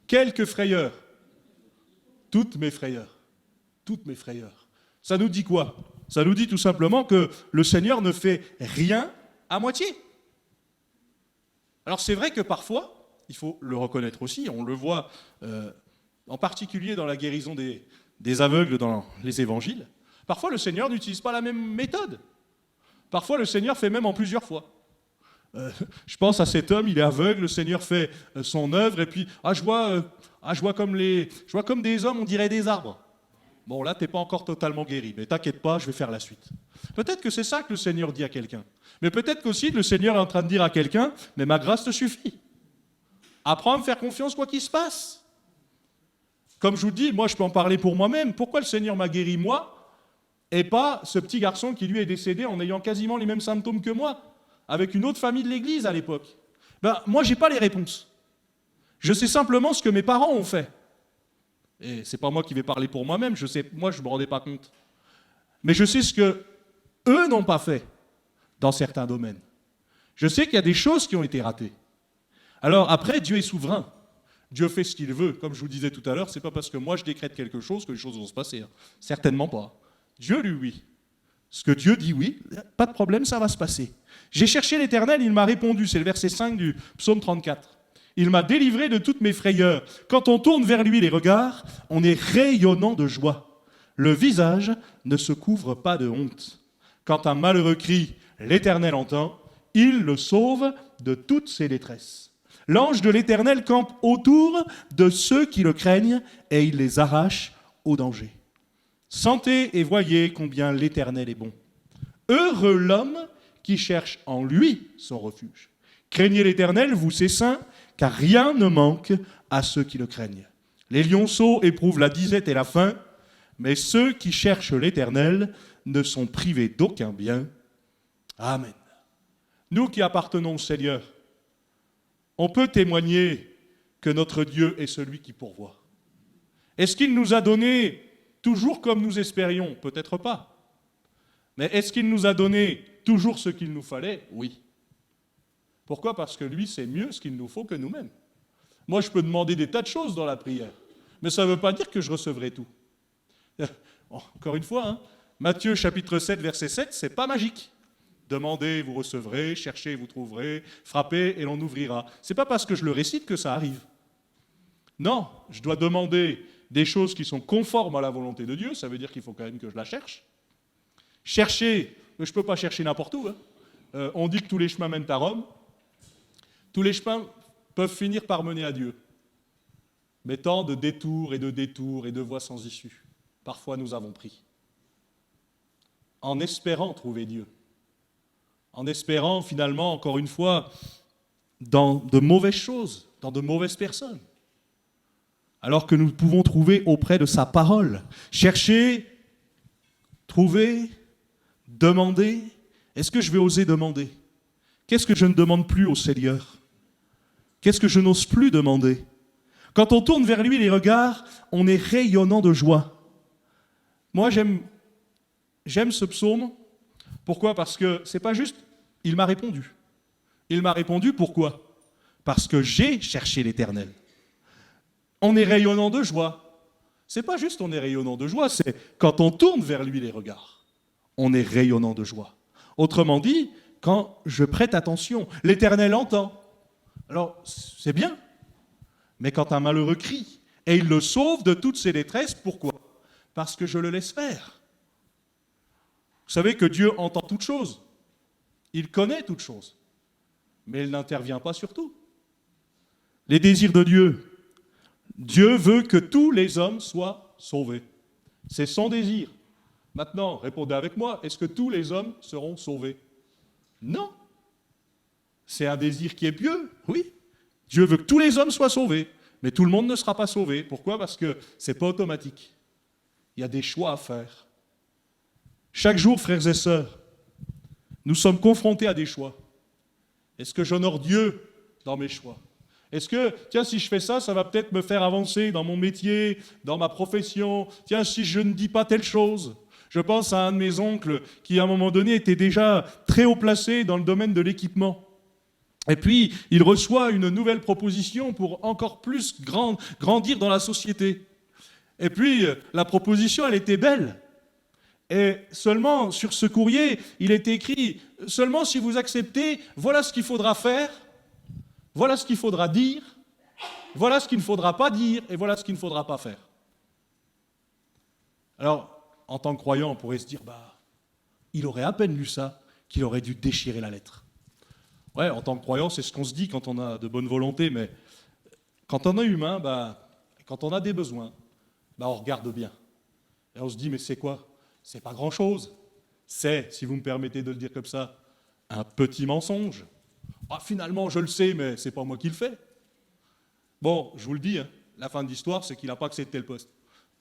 A: quelques frayeurs. Toutes mes frayeurs. Toutes mes frayeurs. Ça nous dit quoi? Ça nous dit tout simplement que le Seigneur ne fait rien à moitié. Alors c'est vrai que parfois, il faut le reconnaître aussi, on le voit en particulier dans la guérison des aveugles dans les évangiles, parfois le Seigneur n'utilise pas la même méthode. Parfois le Seigneur fait même en plusieurs fois. Je pense à cet homme, il est aveugle, le Seigneur fait son œuvre, et puis je vois comme des hommes, on dirait des arbres. Bon, là, tu n'es pas encore totalement guéri, mais t'inquiète pas, je vais faire la suite. Peut-être que c'est ça que le Seigneur dit à quelqu'un. Mais peut-être qu'aussi, le Seigneur est en train de dire à quelqu'un, mais ma grâce te suffit. Apprends à me faire confiance quoi qu'il se passe. Comme je vous dis, moi, je peux en parler pour moi-même. Pourquoi le Seigneur m'a guéri, moi, et pas ce petit garçon qui, lui, est décédé en ayant quasiment les mêmes symptômes que moi, avec une autre famille de l'Église à l'époque? Moi, je n'ai pas les réponses. Je sais simplement ce que mes parents ont fait. Et ce n'est pas moi qui vais parler pour moi-même, moi je ne me rendais pas compte. Mais je sais ce qu'eux n'ont pas fait dans certains domaines. Je sais qu'il y a des choses qui ont été ratées. Alors après, Dieu est souverain. Dieu fait ce qu'il veut. Comme je vous disais tout à l'heure, ce n'est pas parce que moi je décrète quelque chose que les choses vont se passer. Certainement pas. Dieu, lui, oui. Ce que Dieu dit oui, pas de problème, ça va se passer. J'ai cherché l'Éternel, il m'a répondu. C'est le verset 5 du psaume 34. Il m'a délivré de toutes mes frayeurs. Quand on tourne vers lui les regards, on est rayonnant de joie. Le visage ne se couvre pas de honte. Quand un malheureux crie, l'Éternel entend, il le sauve de toutes ses détresses. L'ange de l'Éternel campe autour de ceux qui le craignent et il les arrache au danger. Sentez et voyez combien l'Éternel est bon. Heureux l'homme qui cherche en lui son refuge. Craignez l'Éternel, vous ses saints, car rien ne manque à ceux qui le craignent. Les lionceaux éprouvent la disette et la faim, mais ceux qui cherchent l'Éternel ne sont privés d'aucun bien. Amen. Nous qui appartenons au Seigneur, on peut témoigner que notre Dieu est celui qui pourvoit. Est-ce qu'il nous a donné toujours comme nous espérions? Peut-être pas. Mais est-ce qu'il nous a donné toujours ce qu'il nous fallait? Oui. Pourquoi? Parce que lui, c'est mieux ce qu'il nous faut que nous-mêmes. Moi, je peux demander des tas de choses dans la prière, mais ça ne veut pas dire que je recevrai tout. Encore une fois, Matthieu chapitre 7, verset 7, c'est pas magique. Demandez, vous recevrez, cherchez, vous trouverez, frappez et l'on ouvrira. C'est pas parce que je le récite que ça arrive. Non, je dois demander des choses qui sont conformes à la volonté de Dieu, ça veut dire qu'il faut quand même que je la cherche. Chercher, je ne peux pas chercher n'importe où. On dit que tous les chemins mènent à Rome. Tous les chemins peuvent finir par mener à Dieu. Mais tant de détours et de voies sans issue, parfois nous avons pris. En espérant trouver Dieu. En espérant finalement, encore une fois, dans de mauvaises choses, dans de mauvaises personnes. Alors que nous pouvons trouver auprès de sa parole. Chercher, trouver, demander. Est-ce que je vais oser demander? Qu'est-ce que je ne demande plus au Seigneur? Qu'est-ce que je n'ose plus demander? Quand on tourne vers lui les regards, on est rayonnant de joie. Moi, j'aime ce psaume. Pourquoi? Parce que c'est pas juste, il m'a répondu. Il m'a répondu, pourquoi? Parce que j'ai cherché l'Éternel. On est rayonnant de joie. C'est pas juste on est rayonnant de joie, c'est quand on tourne vers lui les regards, on est rayonnant de joie. Autrement dit, quand je prête attention, l'Éternel entend. Alors, c'est bien. Mais quand un malheureux crie, et il le sauve de toutes ses détresses, pourquoi? Parce que je le laisse faire. Vous savez que Dieu entend toutes choses. Il connaît toutes choses. Mais il n'intervient pas sur tout. Les désirs de Dieu. Dieu veut que tous les hommes soient sauvés. C'est son désir. Maintenant, répondez avec moi, est-ce que tous les hommes seront sauvés? Non. C'est un désir qui est pieux, oui. Dieu veut que tous les hommes soient sauvés, mais tout le monde ne sera pas sauvé. Pourquoi? Parce que ce n'est pas automatique. Il y a des choix à faire. Chaque jour, frères et sœurs, nous sommes confrontés à des choix. Est-ce que j'honore Dieu dans mes choix? Est-ce que, tiens, si je fais ça, ça va peut-être me faire avancer dans mon métier, dans ma profession? Tiens, si je ne dis pas telle chose. Je pense à un de mes oncles qui, à un moment donné, était déjà très haut placé dans le domaine de l'équipement. Et puis, il reçoit une nouvelle proposition pour encore plus grandir dans la société. Et puis, la proposition, elle était belle. Et seulement, sur ce courrier, il est écrit, seulement si vous acceptez, voilà ce qu'il faudra faire, voilà ce qu'il faudra dire, voilà ce qu'il ne faudra pas dire, et voilà ce qu'il ne faudra pas faire. Alors, en tant que croyant, on pourrait se dire, il aurait à peine lu ça, qu'il aurait dû déchirer la lettre. Ouais, en tant que croyant, c'est ce qu'on se dit quand on a de bonne volonté, mais quand on est humain, quand on a des besoins, on regarde bien. Et on se dit, mais c'est quoi? C'est pas grand-chose. C'est, si vous me permettez de le dire comme ça, un petit mensonge. Finalement, je le sais, mais c'est pas moi qui le fais. Bon, je vous le dis, la fin de l'histoire, c'est qu'il n'a pas accepté le poste.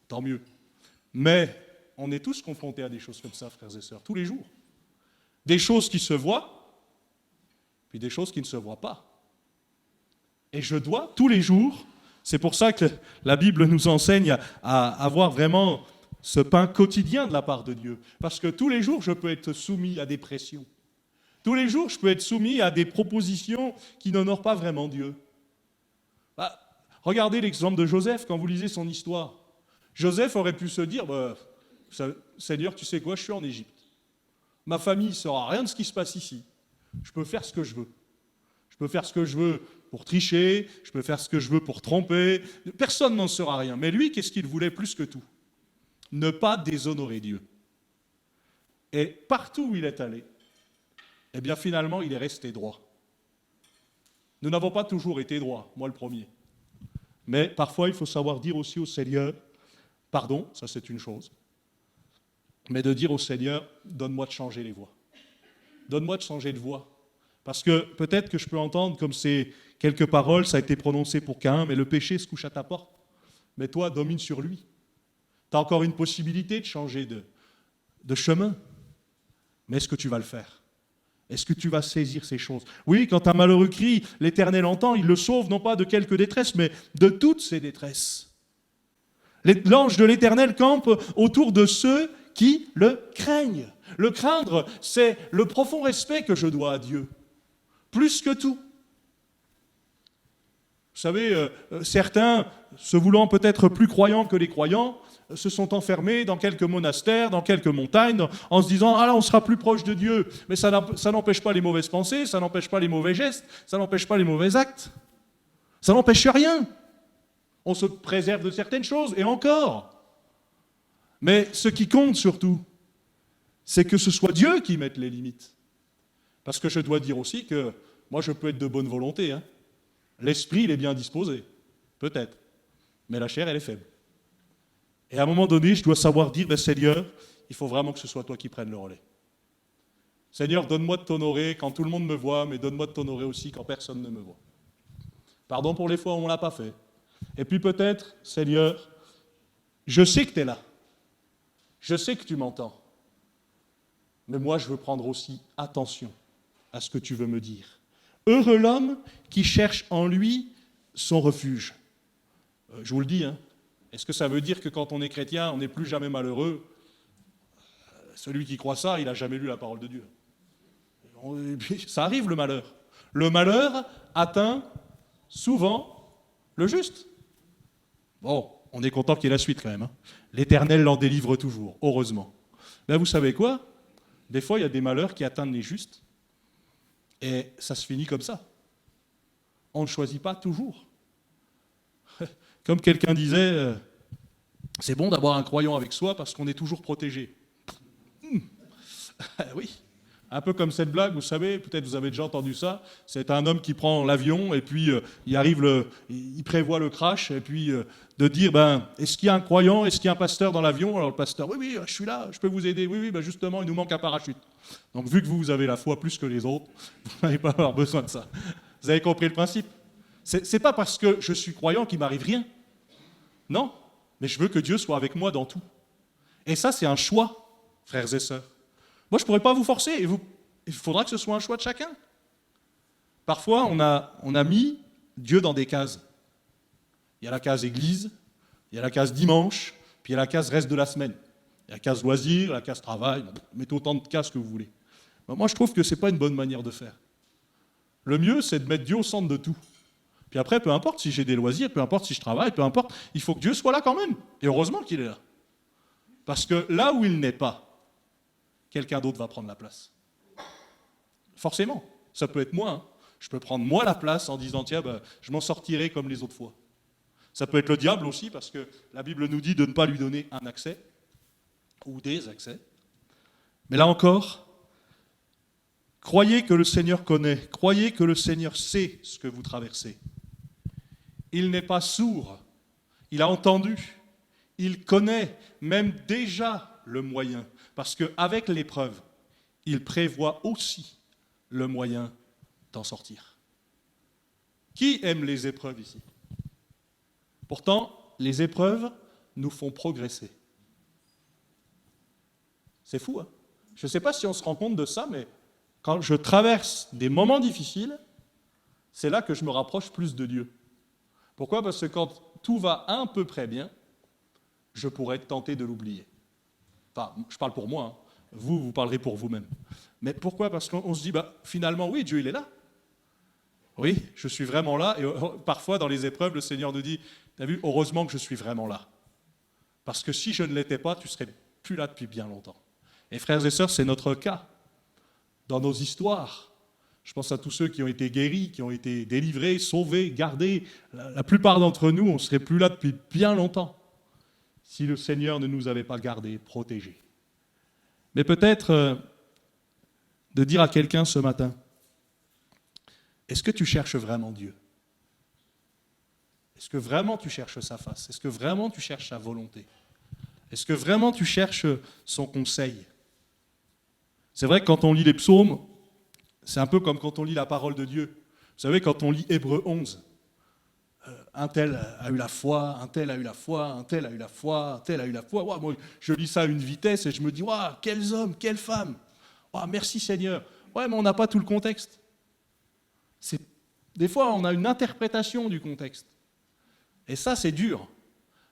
A: Tant mieux. Mais on est tous confrontés à des choses comme ça, frères et sœurs, tous les jours. Des choses qui se voient, puis des choses qui ne se voient pas. Et je dois, tous les jours, c'est pour ça que la Bible nous enseigne à avoir vraiment ce pain quotidien de la part de Dieu. Parce que tous les jours, je peux être soumis à des pressions. Tous les jours, je peux être soumis à des propositions qui n'honorent pas vraiment Dieu. Regardez l'exemple de Joseph quand vous lisez son histoire. Joseph aurait pu se dire, Seigneur, tu sais quoi, je suis en Égypte. Ma famille ne saura rien de ce qui se passe ici. Je peux faire ce que je veux. Je peux faire ce que je veux pour tricher, je peux faire ce que je veux pour tromper. Personne n'en saura rien. Mais lui, qu'est-ce qu'il voulait plus que tout? Ne pas déshonorer Dieu. Et partout où il est allé, eh bien finalement, il est resté droit. Nous n'avons pas toujours été droits, moi le premier. Mais parfois, il faut savoir dire aussi au Seigneur, pardon, ça c'est une chose, mais de dire au Seigneur, donne-moi de changer les voies. Donne-moi de changer de voie. Parce que peut-être que je peux entendre comme ces quelques paroles, ça a été prononcé pour Caïn, mais le péché se couche à ta porte. Mais toi, domine sur lui. Tu as encore une possibilité de changer de chemin. Mais est-ce que tu vas le faire? Est-ce que tu vas saisir ces choses? Oui, quand un malheureux crie, l'Éternel entend, il le sauve non pas de quelques détresses, mais de toutes ses détresses. L'ange de l'Éternel campe autour de ceux qui le craignent. Le craindre, c'est le profond respect que je dois à Dieu. Plus que tout. Vous savez, certains, se voulant peut-être plus croyants que les croyants, se sont enfermés dans quelques monastères, dans quelques montagnes, en se disant « Ah là, on sera plus proche de Dieu ». Mais ça n'empêche pas les mauvaises pensées, ça n'empêche pas les mauvais gestes, ça n'empêche pas les mauvais actes. Ça n'empêche rien. On se préserve de certaines choses, et encore. Mais ce qui compte surtout, c'est que ce soit Dieu qui mette les limites. Parce que je dois dire aussi que moi, je peux être de bonne volonté. L'esprit, il est bien disposé, peut-être. Mais la chair, elle est faible. Et à un moment donné, je dois savoir dire, Seigneur, il faut vraiment que ce soit toi qui prennes le relais. Seigneur, donne-moi de t'honorer quand tout le monde me voit, mais donne-moi de t'honorer aussi quand personne ne me voit. Pardon pour les fois où on ne l'a pas fait. Et puis peut-être, Seigneur, je sais que tu es là. Je sais que tu m'entends. Mais moi, je veux prendre aussi attention à ce que tu veux me dire. Heureux l'homme qui cherche en lui son refuge. Je vous le dis, est-ce que ça veut dire que quand on est chrétien, on n'est plus jamais malheureux? Celui qui croit ça, il n'a jamais lu la parole de Dieu. Et puis, ça arrive le malheur. Le malheur atteint souvent le juste. Bon, on est content qu'il y ait la suite quand même. L'Éternel l'en délivre toujours, heureusement. Mais vous savez quoi? Des fois, il y a des malheurs qui atteignent les justes. Et ça se finit comme ça. On ne choisit pas toujours. Comme quelqu'un disait, c'est bon d'avoir un croyant avec soi parce qu'on est toujours protégé. Oui, un peu comme cette blague, vous savez, peut-être vous avez déjà entendu ça, c'est un homme qui prend l'avion et puis il prévoit le crash et puis de dire, est-ce qu'il y a un croyant, est-ce qu'il y a un pasteur dans l'avion? Alors le pasteur, oui, je suis là, je peux vous aider, oui, justement, il nous manque un parachute. Donc vu que vous avez la foi plus que les autres, vous n'allez pas avoir besoin de ça. Vous avez compris le principe? C'est pas parce que je suis croyant qu'il m'arrive rien. Non, mais je veux que Dieu soit avec moi dans tout. Et ça, c'est un choix. frères et sœurs. Moi, je ne pourrais pas vous forcer, et il faudra que ce soit un choix de chacun. Parfois, on a mis Dieu dans des cases. Il y a la case église, il y a la case dimanche, puis il y a la case reste de la semaine. Il y a la case loisir, la case travail, mettez autant de cases que vous voulez. Moi, je trouve que ce n'est pas une bonne manière de faire. Le mieux, c'est de mettre Dieu au centre de tout. Puis après, peu importe si j'ai des loisirs, peu importe si je travaille, peu importe, il faut que Dieu soit là quand même. Et heureusement qu'il est là. Parce que là où il n'est pas, quelqu'un d'autre va prendre la place. Forcément, ça peut être moi. Hein. Je peux prendre moi la place en disant, tiens, je m'en sortirai comme les autres fois. Ça peut être le diable aussi, parce que la Bible nous dit de ne pas lui donner un accès, ou des accès. Mais là encore, croyez que le Seigneur connaît, croyez que le Seigneur sait ce que vous traversez. Il n'est pas sourd, il a entendu, il connaît même déjà le moyen, parce qu'avec l'épreuve, il prévoit aussi le moyen d'en sortir. Qui aime les épreuves ici ? Pourtant, les épreuves nous font progresser. C'est fou, hein ? Je ne sais pas si on se rend compte de ça, mais quand je traverse des moments difficiles, c'est là que je me rapproche plus de Dieu. Pourquoi ? Parce que quand tout va à peu près bien, je pourrais être tenté de l'oublier. Enfin, je parle pour moi, hein. Vous parlerez pour vous-même. Mais pourquoi ? Parce qu'on se dit, finalement, oui, Dieu, il est là. Oui, je suis vraiment là. Et parfois, dans les épreuves, le Seigneur nous dit, t'as vu, heureusement que je suis vraiment là. Parce que si je ne l'étais pas, tu ne serais plus là depuis bien longtemps. Et frères et sœurs, c'est notre cas. Dans nos histoires, je pense à tous ceux qui ont été guéris, qui ont été délivrés, sauvés, gardés. La plupart d'entre nous, on ne serait plus là depuis bien longtemps si le Seigneur ne nous avait pas gardés, protégés. Mais peut-être de dire à quelqu'un ce matin, est-ce que tu cherches vraiment Dieu ? Est-ce que vraiment tu cherches sa face ? Est-ce que vraiment tu cherches sa volonté ? Est-ce que vraiment tu cherches son conseil ? C'est vrai que quand on lit les psaumes, c'est un peu comme quand on lit la parole de Dieu. Vous savez, quand on lit Hébreux 11, un tel a eu la foi, un tel a eu la foi, un tel a eu la foi, un tel a eu la foi. Ouah, moi, je lis ça à une vitesse et je me dis, ouah, quels hommes, quelles femmes. Ouah, merci Seigneur. Ouais, mais on n'a pas tout le contexte. Des fois, on a une interprétation du contexte. Et ça, c'est dur.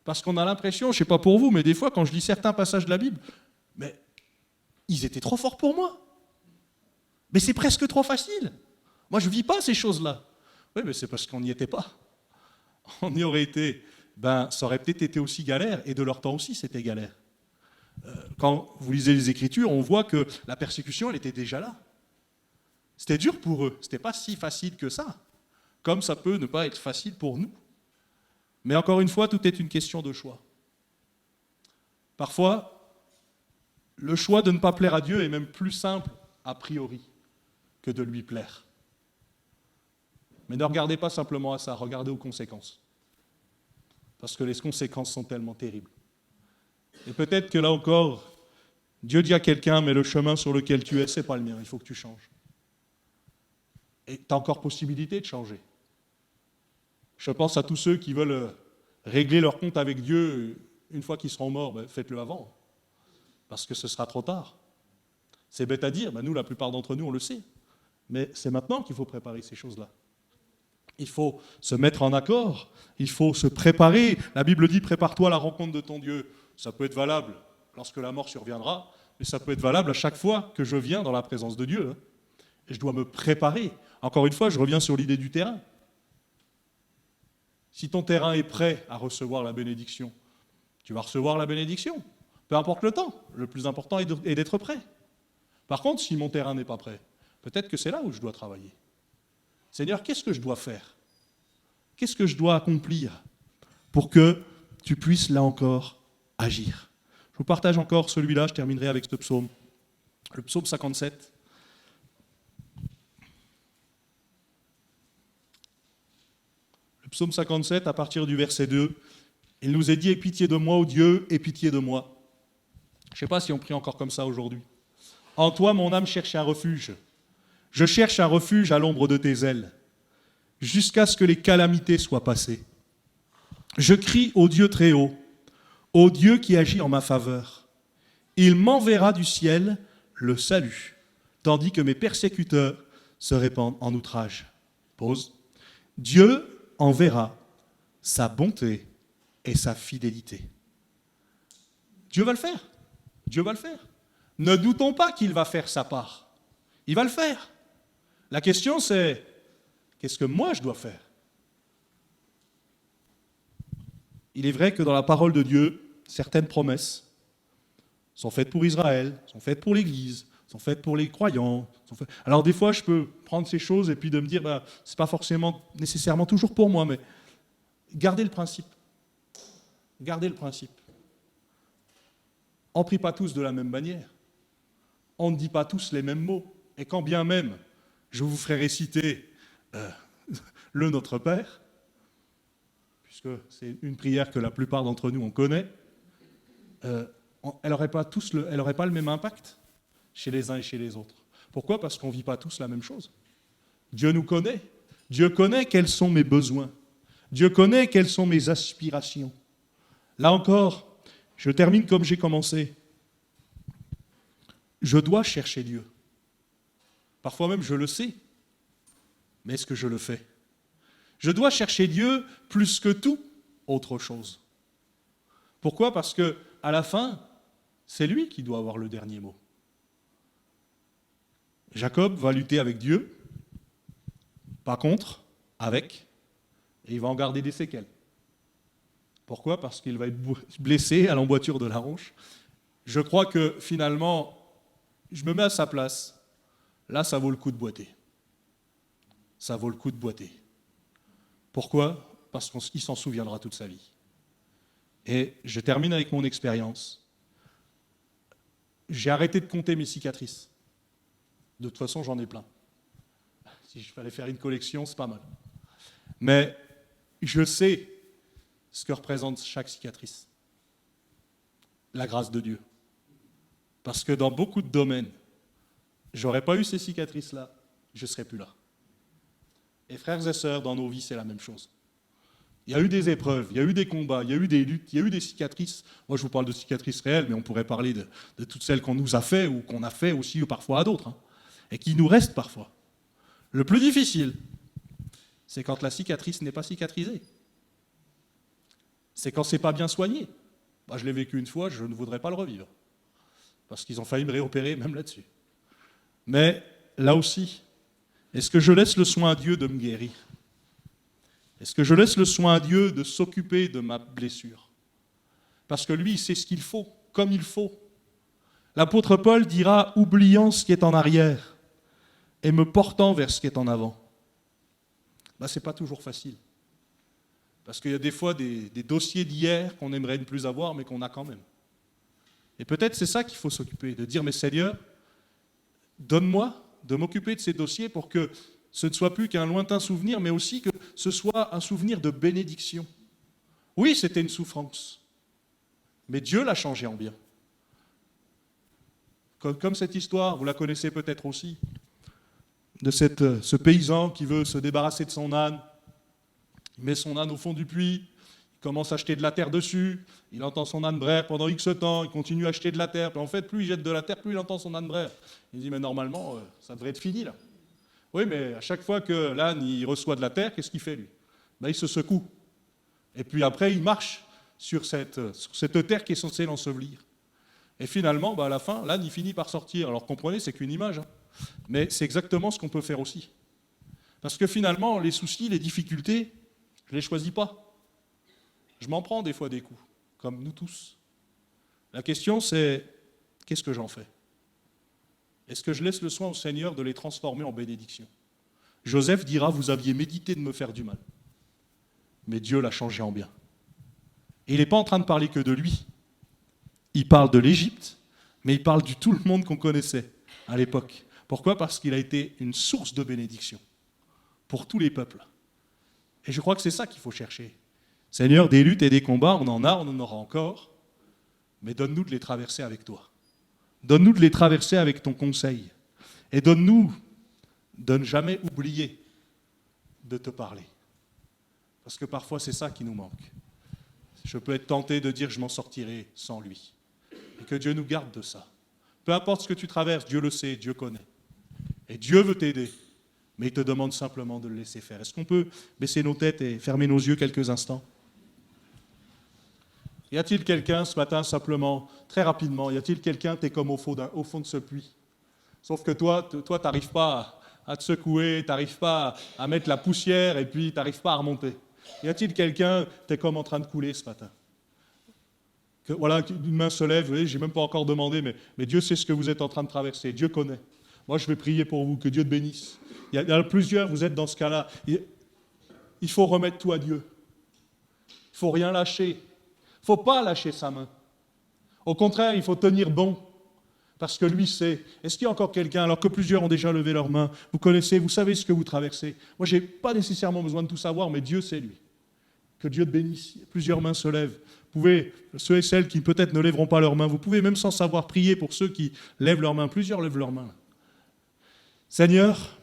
A: Parce qu'on a l'impression, je ne sais pas pour vous, mais des fois, quand je lis certains passages de la Bible, mais ils étaient trop forts pour moi. Mais c'est presque trop facile. Moi, je ne vis pas ces choses-là. Oui, mais c'est parce qu'on n'y était pas. On y aurait été, ça aurait peut-être été aussi galère, et de leur temps aussi, c'était galère. Quand vous lisez les Écritures, on voit que la persécution, elle était déjà là. C'était dur pour eux. Ce n'était pas si facile que ça. Comme ça peut ne pas être facile pour nous. Mais encore une fois, tout est une question de choix. Parfois, le choix de ne pas plaire à Dieu est même plus simple, a priori, que de lui plaire. Mais ne regardez pas simplement à ça, regardez aux conséquences. Parce que les conséquences sont tellement terribles. Et peut-être que là encore, Dieu dit à quelqu'un, mais le chemin sur lequel tu es, ce n'est pas le mien, il faut que tu changes. Et tu as encore possibilité de changer. Je pense à tous ceux qui veulent régler leur compte avec Dieu une fois qu'ils seront morts, faites-le avant, parce que ce sera trop tard. C'est bête à dire, nous, la plupart d'entre nous, on le sait. Mais c'est maintenant qu'il faut préparer ces choses-là. Il faut se mettre en accord, il faut se préparer. La Bible dit, prépare-toi à la rencontre de ton Dieu. Ça peut être valable lorsque la mort surviendra, mais ça peut être valable à chaque fois que je viens dans la présence de Dieu. Et je dois me préparer. Encore une fois, je reviens sur l'idée du terrain. Si ton terrain est prêt à recevoir la bénédiction, tu vas recevoir la bénédiction. Peu importe le temps, le plus important est d'être prêt. Par contre, si mon terrain n'est pas prêt, peut-être que c'est là où je dois travailler. Seigneur, qu'est-ce que je dois faire ? Qu'est-ce que je dois accomplir pour que tu puisses, là encore, agir ? Je vous partage encore celui-là, je terminerai avec ce psaume. Le psaume 57. Le psaume 57, à partir du verset 2, il nous est dit « Aie pitié de moi, ô Dieu, aie pitié de moi ». Je ne sais pas si on prie encore comme ça aujourd'hui. « En toi, mon âme cherche un refuge. Je cherche un refuge à l'ombre de tes ailes, jusqu'à ce que les calamités soient passées. Je crie au Dieu très haut, au Dieu qui agit en ma faveur. Il m'enverra du ciel le salut, tandis que mes persécuteurs se répandent en outrage. Pause. Dieu enverra sa bonté et sa fidélité. Dieu va le faire. Dieu va le faire. Ne doutons pas qu'il va faire sa part. Il va le faire. La question c'est, qu'est-ce que moi je dois faire? Il est vrai que dans la parole de Dieu, certaines promesses sont faites pour Israël, sont faites pour l'Église, sont faites pour les croyants. Alors des fois, je peux prendre ces choses et puis de me dire, c'est pas forcément nécessairement toujours pour moi, mais gardez le principe. Gardez le principe. On ne prie pas tous de la même manière. On ne dit pas tous les mêmes mots. Et quand bien même, je vous ferai réciter le Notre Père, puisque c'est une prière que la plupart d'entre nous on connaît, elle n'aurait pas le même impact chez les uns et chez les autres. Pourquoi? Parce qu'on ne vit pas tous la même chose. Dieu nous connaît. Dieu connaît quels sont mes besoins. Dieu connaît quelles sont mes aspirations. Là encore, je termine comme j'ai commencé. Je dois chercher Dieu. Parfois même, je le sais. Mais est-ce que je le fais? Je dois chercher Dieu plus que tout autre chose. Pourquoi? Parce que à la fin, c'est lui qui doit avoir le dernier mot. Jacob va lutter avec Dieu, pas contre, avec, et il va en garder des séquelles. Pourquoi? Parce qu'il va être blessé à l'emboîture de la hanche. Je crois que finalement, je me mets à sa place. Là, ça vaut le coup de boiter. Ça vaut le coup de boiter. Pourquoi? Parce qu'il s'en souviendra toute sa vie. Et je termine avec mon expérience. J'ai arrêté de compter mes cicatrices. De toute façon, j'en ai plein. Si je fallait faire une collection, c'est pas mal. Mais je sais ce que représente chaque cicatrice. La grâce de Dieu. Parce que dans beaucoup de domaines, j'aurais pas eu ces cicatrices-là, je ne serais plus là. Et frères et sœurs, dans nos vies, c'est la même chose. Il y a eu des épreuves, il y a eu des combats, il y a eu des luttes, il y a eu des cicatrices. Moi, je vous parle de cicatrices réelles, mais on pourrait parler de toutes celles qu'on nous a fait ou qu'on a fait aussi parfois à d'autres, et qui nous restent parfois. Le plus difficile, c'est quand la cicatrice n'est pas cicatrisée. C'est quand c'est pas bien soigné. Je l'ai vécu une fois, je ne voudrais pas le revivre. Parce qu'ils ont failli me réopérer même là-dessus. Mais là aussi, est-ce que je laisse le soin à Dieu de me guérir? Est-ce que je laisse le soin à Dieu de s'occuper de ma blessure? Parce que lui, il sait ce qu'il faut, comme il faut. L'apôtre Paul dira « oubliant ce qui est en arrière et me portant vers ce qui est en avant ». Ce n'est pas toujours facile. Parce qu'il y a des fois des dossiers d'hier qu'on aimerait ne plus avoir, mais qu'on a quand même. Et peut-être c'est ça qu'il faut s'occuper, de dire « Mais Seigneur, donne-moi de m'occuper de ces dossiers pour que ce ne soit plus qu'un lointain souvenir, mais aussi que ce soit un souvenir de bénédiction. » Oui, c'était une souffrance, mais Dieu l'a changé en bien. Comme cette histoire, vous la connaissez peut-être aussi, de ce paysan qui veut se débarrasser de son âne. Il met son âne au fond du puits, il commence à acheter de la terre dessus, il entend son âne braire pendant X temps, il continue à acheter de la terre, puis en fait, plus il jette de la terre, plus il entend son âne braire. Il dit, mais normalement, ça devrait être fini là. Oui, mais à chaque fois que l'âne il reçoit de la terre, qu'est-ce qu'il fait lui? Il se secoue. Et puis après, il marche sur cette terre qui est censée l'ensevelir. Et finalement, à la fin, l'âne il finit par sortir. Alors comprenez, c'est qu'une image, mais c'est exactement ce qu'on peut faire aussi. Parce que finalement, les soucis, les difficultés, je ne les choisis pas. Je m'en prends des fois des coups, comme nous tous. La question c'est, qu'est-ce que j'en fais? Est-ce que je laisse le soin au Seigneur de les transformer en bénédiction? Joseph dira, vous aviez médité de me faire du mal. Mais Dieu l'a changé en bien. Et il n'est pas en train de parler que de lui. Il parle de l'Égypte, mais il parle de tout le monde qu'on connaissait à l'époque. Pourquoi? Parce qu'il a été une source de bénédiction pour tous les peuples. Et je crois que c'est ça qu'il faut chercher. Seigneur, des luttes et des combats, on en aura encore, mais donne-nous de les traverser avec toi. Donne-nous de les traverser avec ton conseil. Et donne-nous de ne jamais oublier de te parler. Parce que parfois, c'est ça qui nous manque. Je peux être tenté de dire que je m'en sortirai sans lui. Et que Dieu nous garde de ça. Peu importe ce que tu traverses, Dieu le sait, Dieu connaît. Et Dieu veut t'aider, mais il te demande simplement de le laisser faire. Est-ce qu'on peut baisser nos têtes et fermer nos yeux quelques instants? Y a-t-il quelqu'un ce matin, simplement, très rapidement, y a-t-il quelqu'un, t'es comme au fond de ce puits? Sauf que toi, tu n'arrives pas à te secouer, tu n'arrives pas à mettre la poussière et puis tu n'arrives pas à remonter. Y a-t-il quelqu'un, tu es comme en train de couler ce matin? Que, voilà, une main se lève, je n'ai même pas encore demandé, mais Dieu sait ce que vous êtes en train de traverser, Dieu connaît. Moi, je vais prier pour vous, que Dieu te bénisse. Il y a plusieurs, vous êtes dans ce cas-là. Il faut remettre tout à Dieu. Il ne faut rien lâcher. Il ne faut pas lâcher sa main. Au contraire, il faut tenir bon. Parce que lui sait. Est-ce qu'il y a encore quelqu'un, alors que plusieurs ont déjà levé leurs mains, vous connaissez, vous savez ce que vous traversez. Moi, je n'ai pas nécessairement besoin de tout savoir, mais Dieu sait, lui. Que Dieu te bénisse. Plusieurs mains se lèvent. Vous pouvez, ceux et celles qui peut-être ne lèveront pas leurs mains, vous pouvez même sans savoir prier pour ceux qui lèvent leurs mains. Plusieurs lèvent leurs mains. Seigneur,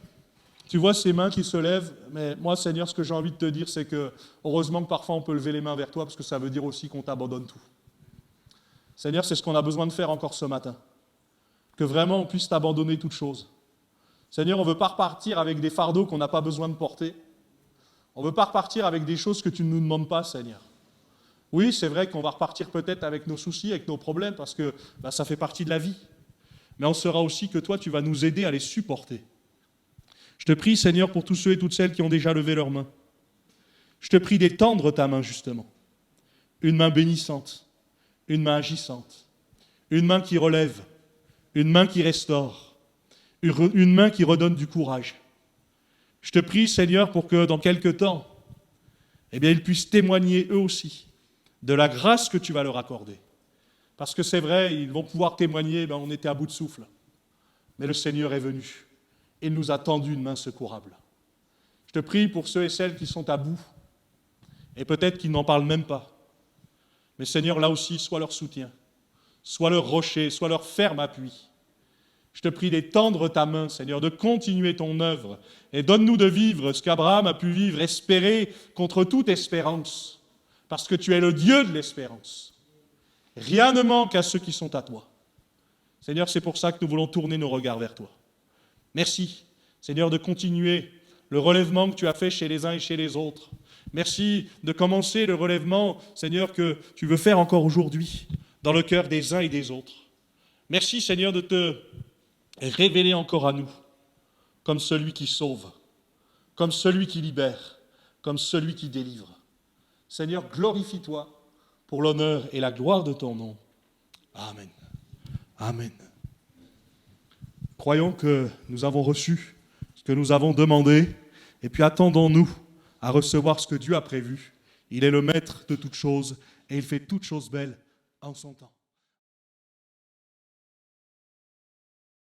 A: tu vois ces mains qui se lèvent, mais moi, Seigneur, ce que j'ai envie de te dire, c'est que heureusement que parfois on peut lever les mains vers toi, parce que ça veut dire aussi qu'on t'abandonne tout. Seigneur, c'est ce qu'on a besoin de faire encore ce matin. Que vraiment on puisse t'abandonner toute chose. Seigneur, on ne veut pas repartir avec des fardeaux qu'on n'a pas besoin de porter. On ne veut pas repartir avec des choses que tu ne nous demandes pas, Seigneur. Oui, c'est vrai qu'on va repartir peut-être avec nos soucis, avec nos problèmes, parce que ça fait partie de la vie. Mais on saura aussi que toi, tu vas nous aider à les supporter. Je te prie, Seigneur, pour tous ceux et toutes celles qui ont déjà levé leurs mains. Je te prie d'étendre ta main, justement. Une main bénissante, une main agissante, une main qui relève, une main qui restaure, une main qui redonne du courage. Je te prie, Seigneur, pour que dans quelque temps, ils puissent témoigner eux aussi de la grâce que tu vas leur accorder. Parce que c'est vrai, ils vont pouvoir témoigner, on était à bout de souffle. Mais le Seigneur est venu. Il nous a tendu une main secourable. Je te prie pour ceux et celles qui sont à bout, et peut-être qu'ils n'en parlent même pas. Mais Seigneur, là aussi, sois leur soutien, sois leur rocher, sois leur ferme appui. Je te prie d'étendre ta main, Seigneur, de continuer ton œuvre, et donne-nous de vivre ce qu'Abraham a pu vivre, espérer contre toute espérance, parce que tu es le Dieu de l'espérance. Rien ne manque à ceux qui sont à toi. Seigneur, c'est pour ça que nous voulons tourner nos regards vers toi. Merci, Seigneur, de continuer le relèvement que tu as fait chez les uns et chez les autres. Merci de commencer le relèvement, Seigneur, que tu veux faire encore aujourd'hui dans le cœur des uns et des autres. Merci, Seigneur, de te révéler encore à nous comme celui qui sauve, comme celui qui libère, comme celui qui délivre. Seigneur, glorifie-toi pour l'honneur et la gloire de ton nom. Amen. Amen. Croyons que nous avons reçu ce que nous avons demandé, et puis attendons-nous à recevoir ce que Dieu a prévu. Il est le maître de toutes choses, et il fait toutes choses belles en son temps.